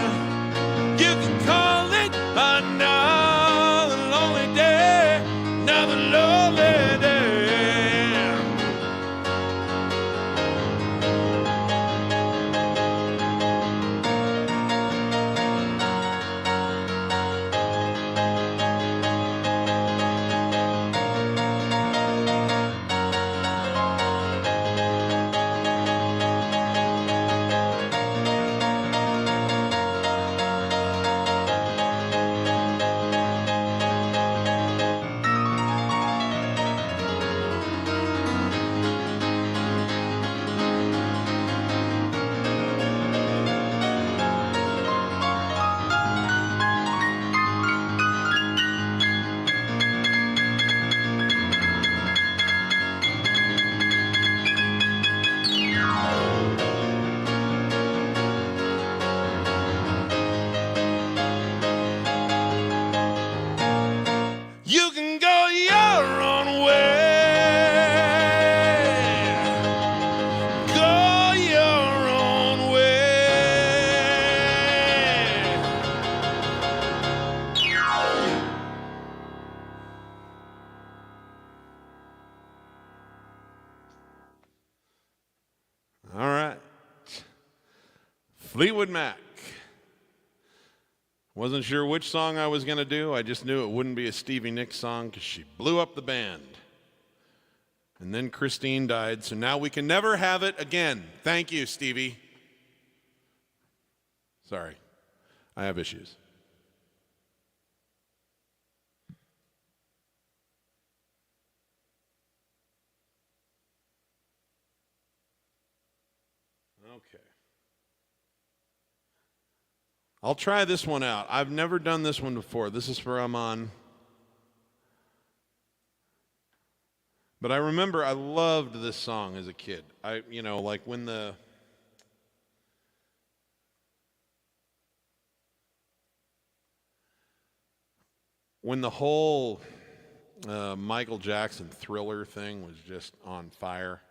Fleetwood Mac. Wasn't sure which song I was going to do. I just knew it wouldn't be a Stevie Nicks song because she blew up the band. And then Christine died, so now we can never have it again. Thank you, Stevie. Sorry, I have issues. Okay. I'll try this one out. I've never done this one before. This is for Aman. But I remember I loved this song as a kid. Like when the whole Michael Jackson Thriller thing was just on fire.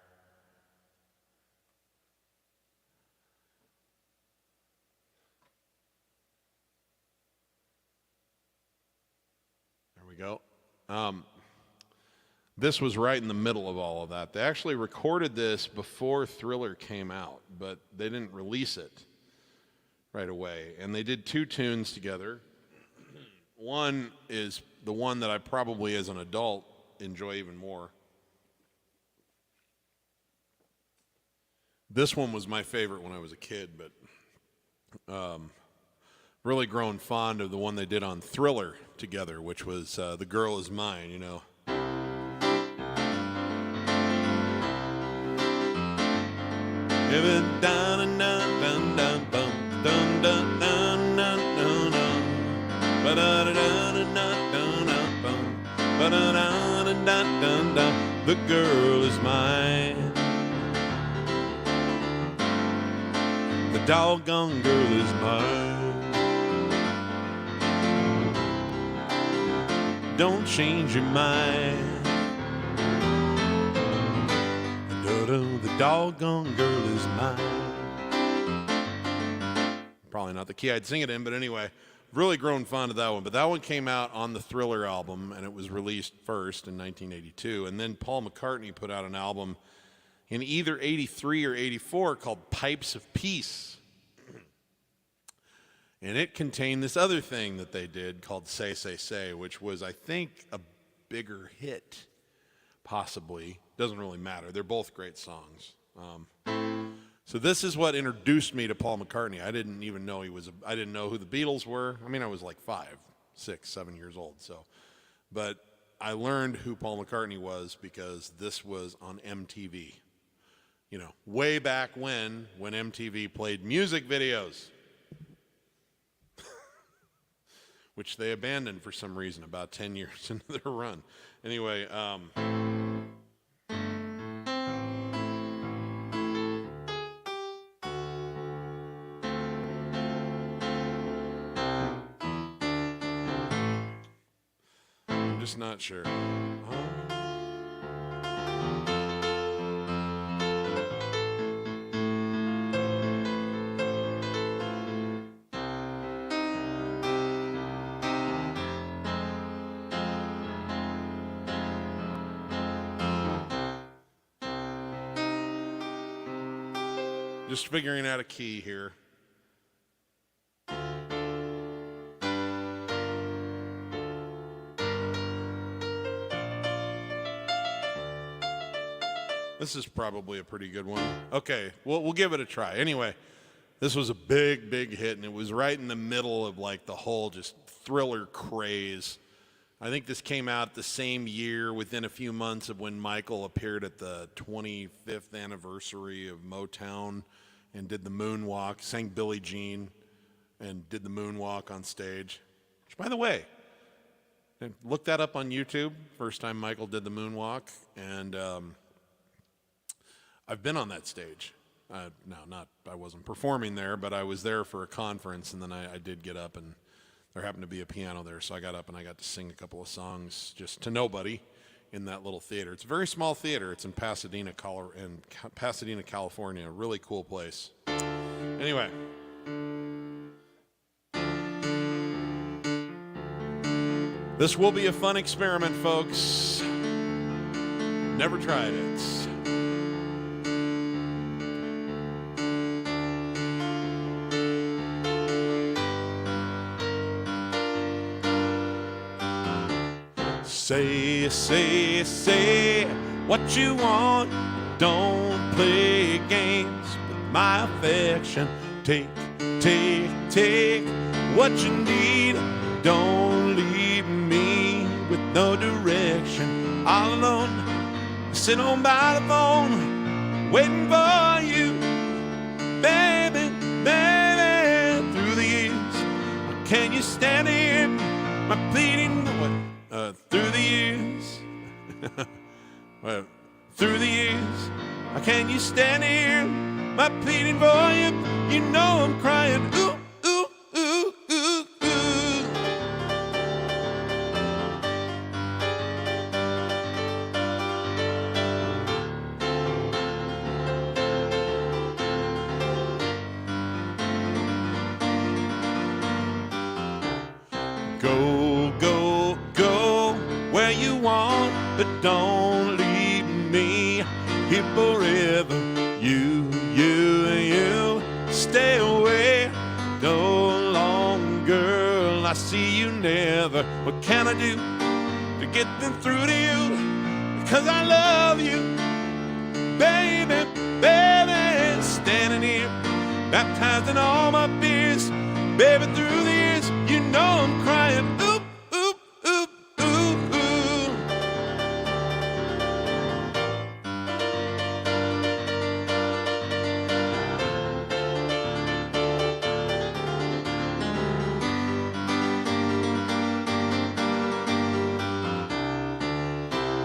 There we go. This was right in the middle of all of that. They actually recorded this before Thriller came out, but they didn't release it right away. And they did two tunes together. One is the one that I probably as an adult enjoy even more. This one was my favorite when I was a kid, but really grown fond of the one they did on Thriller together, which was The Girl Is Mine, you know. The girl is mine. The doggone girl is mine. Don't change your mind. The doggone girl is mine. Probably not the key I'd sing it in, but anyway, really grown fond of that one. But that one came out on the Thriller album, and it was released first in 1982. And then Paul McCartney put out an album in either 83 or 84 called Pipes of Peace. And it contained this other thing that they did called Say, Say, Say, which was, I think, a bigger hit, possibly. Doesn't really matter. They're both great songs. So this is what introduced me to Paul McCartney. I didn't even know I didn't know who the Beatles were. I mean, I was like 5, 6, 7 years old. But I learned who Paul McCartney was because this was on MTV. You know, way back when MTV played music videos, which they abandoned for some reason about 10 years into their run. Anyway, just not sure. Just figuring out a key here. This is probably a pretty good one. Okay, we'll give it a try. Anyway, this was a big, big hit, and it was right in the middle of like the whole just Thriller craze. I think this came out the same year, within a few months of when Michael appeared at the 25th anniversary of Motown and did the moonwalk, sang Billie Jean, and did the moonwalk on stage. Which, by the way, look that up on YouTube, first time Michael did the moonwalk, and I've been on that stage. I wasn't performing there, but I was there for a conference, and then I did get up, and there happened to be a piano there, so I got up and I got to sing a couple of songs just to nobody in that little theater. It's a very small theater. It's in Pasadena, California. A really cool place. Anyway. This will be a fun experiment, folks. Never tried it. Say what you want. Don't play games with my affection. Take what you need. Don't leave me with no direction. All alone, sit on by the phone, waiting for you, baby, through the years. Can you stand here, my pleading, through the years? Well, through the years, can you stand here, my pleading for you? You know I'm crying, ooh, ooh, ooh, ooh, ooh. Go where you want, but don't leave me here forever. You stay away no longer. I see you never. What can I do to get them through to you? Because I love you, baby, standing here, baptized in all my fears, baby, through the years. You know I'm crying, oop, oop, oop, oop, oop.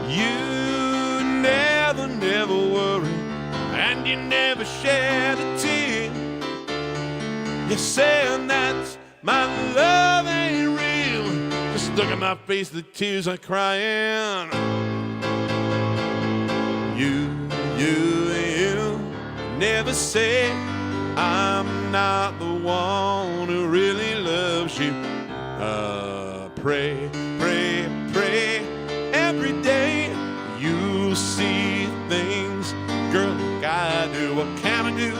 You never worry, and you never shed a tear. You're saying that my love ain't real. Just look at my face, the tears are crying. You never say I'm not the one who really loves you. Pray every day. You see things, girl, like I do. What can I do?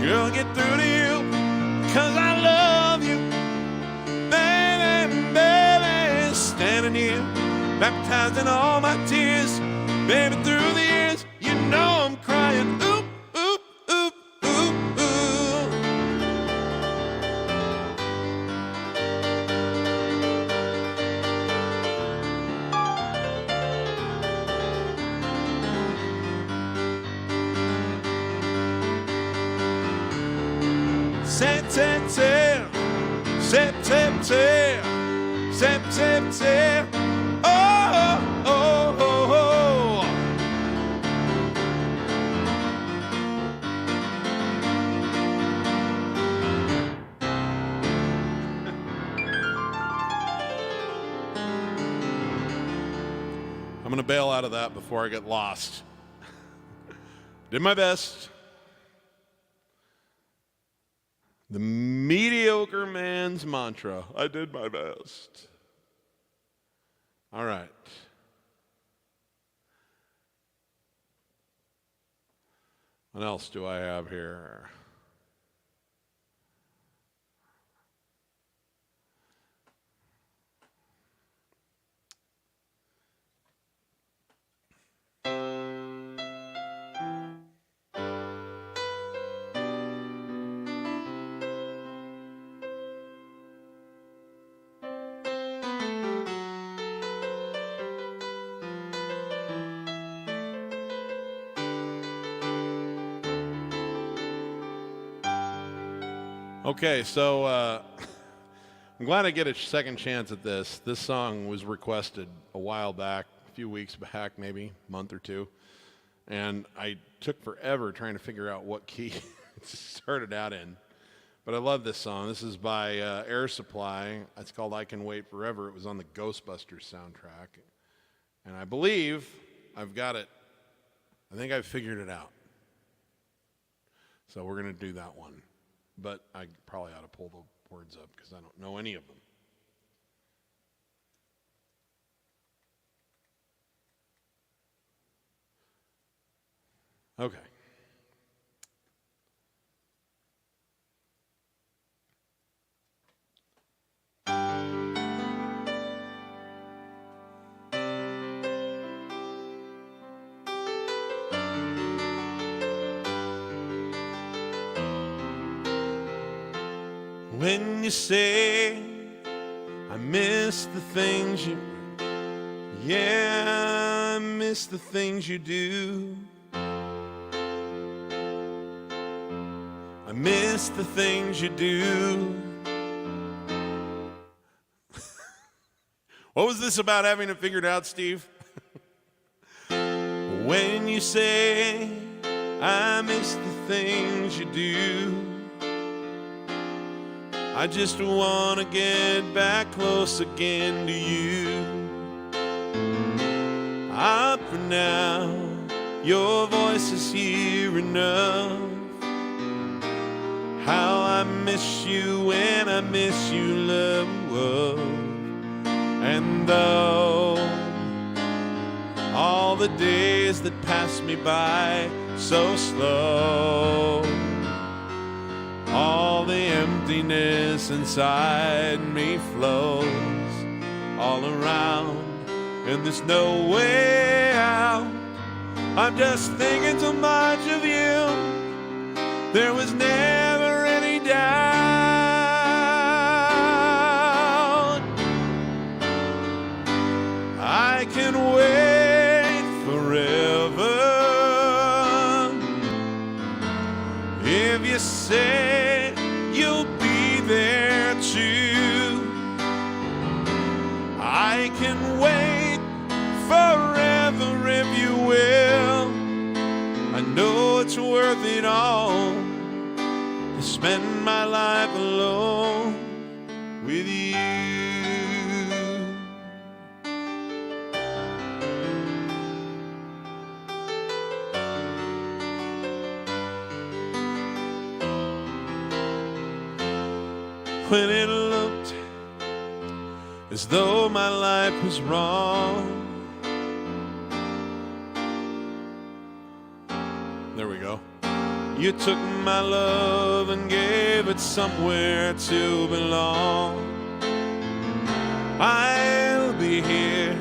Girl, get through to you, 'cause I love you, baby, standing here, baptized in all my tears, baby, through the years. You know I'm crying, oop, oop, oop, oop, oop. September, oh. I'm gonna bail out of that before I get lost. Did my best. The mediocre man's mantra. I did my best. All right. What else do I have here? Okay, so I'm glad I get a second chance at this. This song was requested a while back, a few weeks back, maybe a month or two, and I took forever trying to figure out what key it started out in. But I love this song. This is by Air Supply. It's called I Can Wait Forever. It was on the Ghostbusters soundtrack. And I believe I've got it. I think I've figured it out. So we're going to do that one. But I probably ought to pull the words up because I don't know any of them. Okay. when you say I miss the things you, yeah, I miss the things you do. I miss the things you do. What was this about having it figured out, Steve? When you say I miss the things you do, I just want to get back close again to you. For now, your voice is here enough. How I miss you when I miss you, love. And though all the days that pass me by so slow, all the emptiness inside me flows all around, and there's no way out. I'm just thinking too much of you. There was never any doubt. I can wait forever if you say you'll be there too. I can wait forever if you will. I know it's worth it all to spend my life alone with you. When it looked as though my life was wrong, there we go. You took my love and gave it somewhere to belong. I'll be here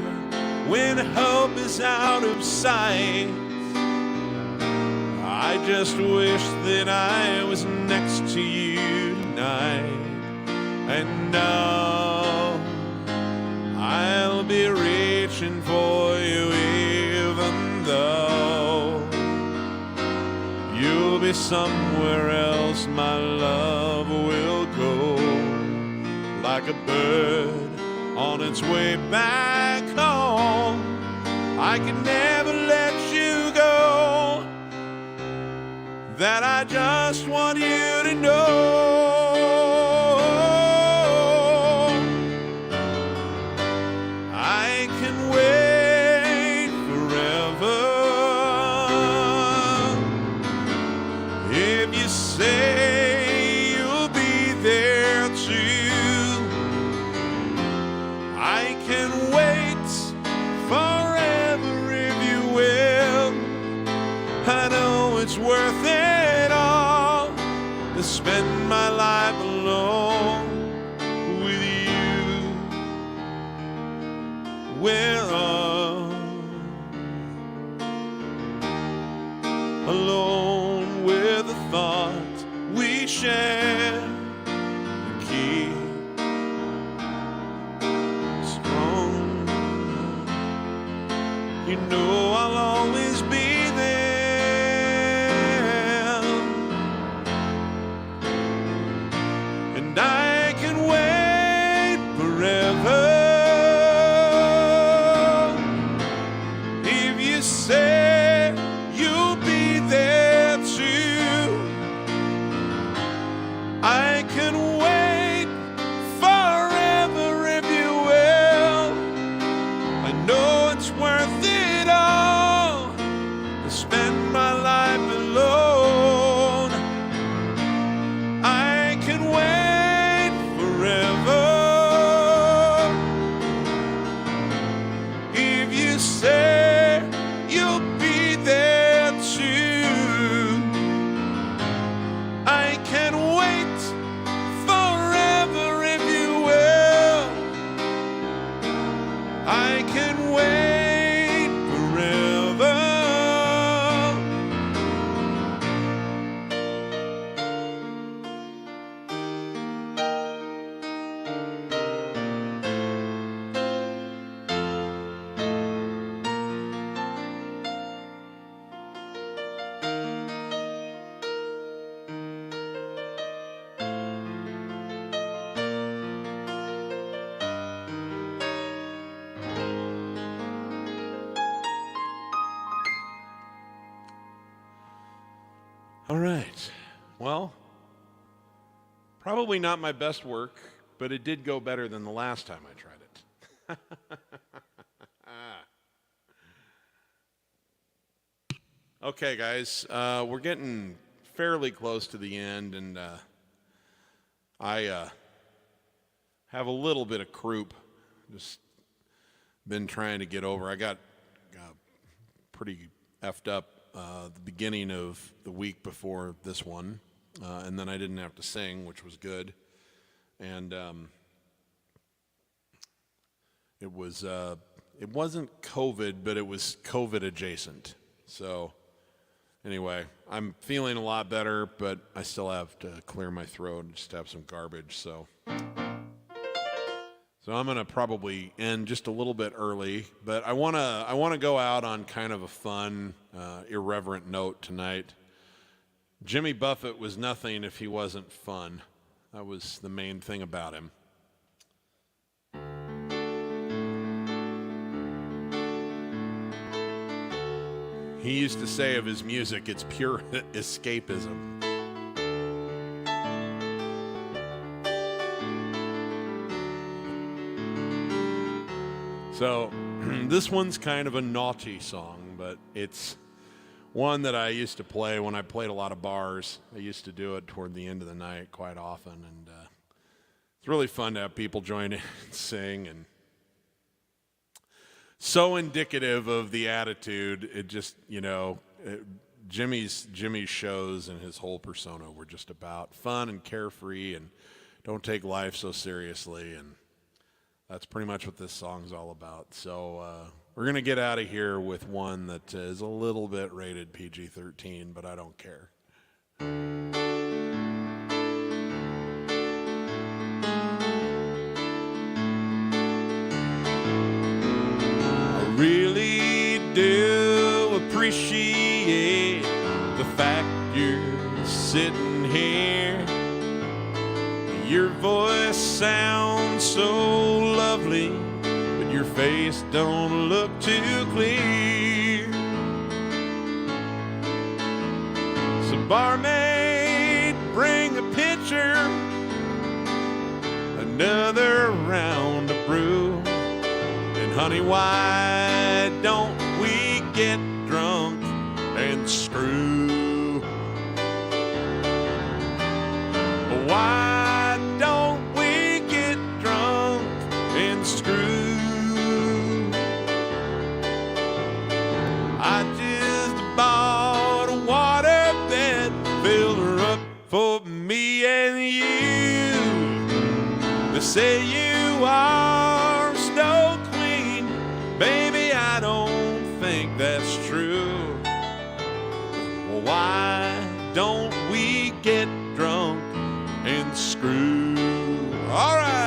when hope is out of sight. I just wish that I was next to you tonight. And now I'll be reaching for you, even though you'll be somewhere else. My love will go like a bird on its way back home. I can never let you go. That I just want you to know. I can wait forever if you say you'll be there too. I can wait forever if you will. I know it's worth it all to spend my life alone with you. We're all alone with the thought we share and keep strong. You know I'll always be there, and I can wait forever if you say you'll be there too. I can wait forever if you will. I know it's worth it all to spend my life alone. I can wait forever if you say you'll be there too. I can wait forever if you will. I can wait forever All right. Well, probably not my best work, but it did go better than the last time I tried it. Okay, guys, we're getting fairly close to the end, and I have a little bit of croup. Just been trying to get over. I got pretty effed up the beginning of the week before this one, and then I didn't have to sing, which was good. And it wasn't COVID, but it was COVID adjacent. So anyway, I'm feeling a lot better, but I still have to clear my throat and just have some garbage. So I'm going to probably end just a little bit early, but I want to go out on kind of a fun, irreverent note tonight. Jimmy Buffett was nothing if he wasn't fun. That was the main thing about him. He used to say of his music, it's pure escapism. So this one's kind of a naughty song, but it's one that I used to play when I played a lot of bars. I used to do it toward the end of the night quite often, and it's really fun to have people join in and sing, and so indicative of the attitude. It just, Jimmy's shows and his whole persona were just about fun and carefree and don't take life so seriously, and that's pretty much what this song's all about. So we're going to get out of here with one that is a little bit rated PG-13, but I don't care. I really do appreciate the fact you're sitting here. Your voice sounds so lovely, but your face don't look too clear. So barmaid, bring a pitcher, another round of brew. And honey, why don't we get drunk and screw? Why don't we get drunk and screw? I just bought a waterbed, filled her up for me and you. They say you are snow queen, baby, I don't think that's true. Well, why don't we get drunk and screw? All right.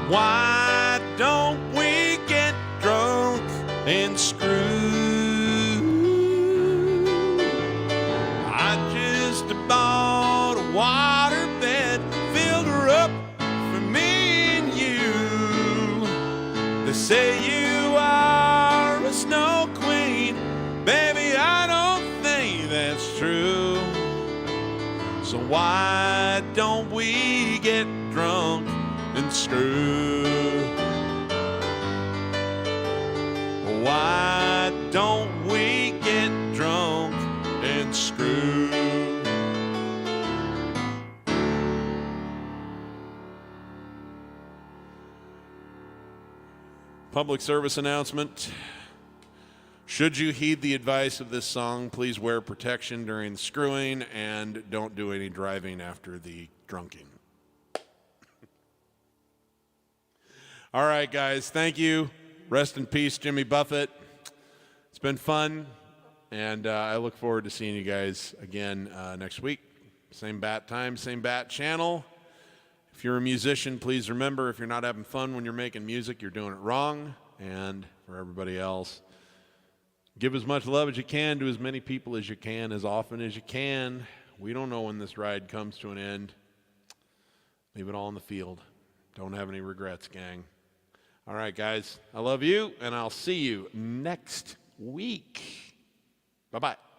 Why don't we get drunk and screw? I just bought a waterbed, filled her up for me and you. They say you are a snow queen, baby, I don't think that's true. So why don't we get drunk and screw? Why don't we get drunk and screw? Public service announcement. Should you heed the advice of this song, please wear protection during screwing and don't do any driving after the drunking. All right, guys, thank you. Rest in peace, Jimmy Buffett. It's been fun, and I look forward to seeing you guys again next week. Same bat time, same bat channel. If you're a musician, please remember, if you're not having fun when you're making music, you're doing it wrong. And for everybody else, give as much love as you can to as many people as you can, as often as you can. We don't know when this ride comes to an end. Leave it all in the field. Don't have any regrets, gang. All right, guys, I love you, and I'll see you next week. Bye-bye.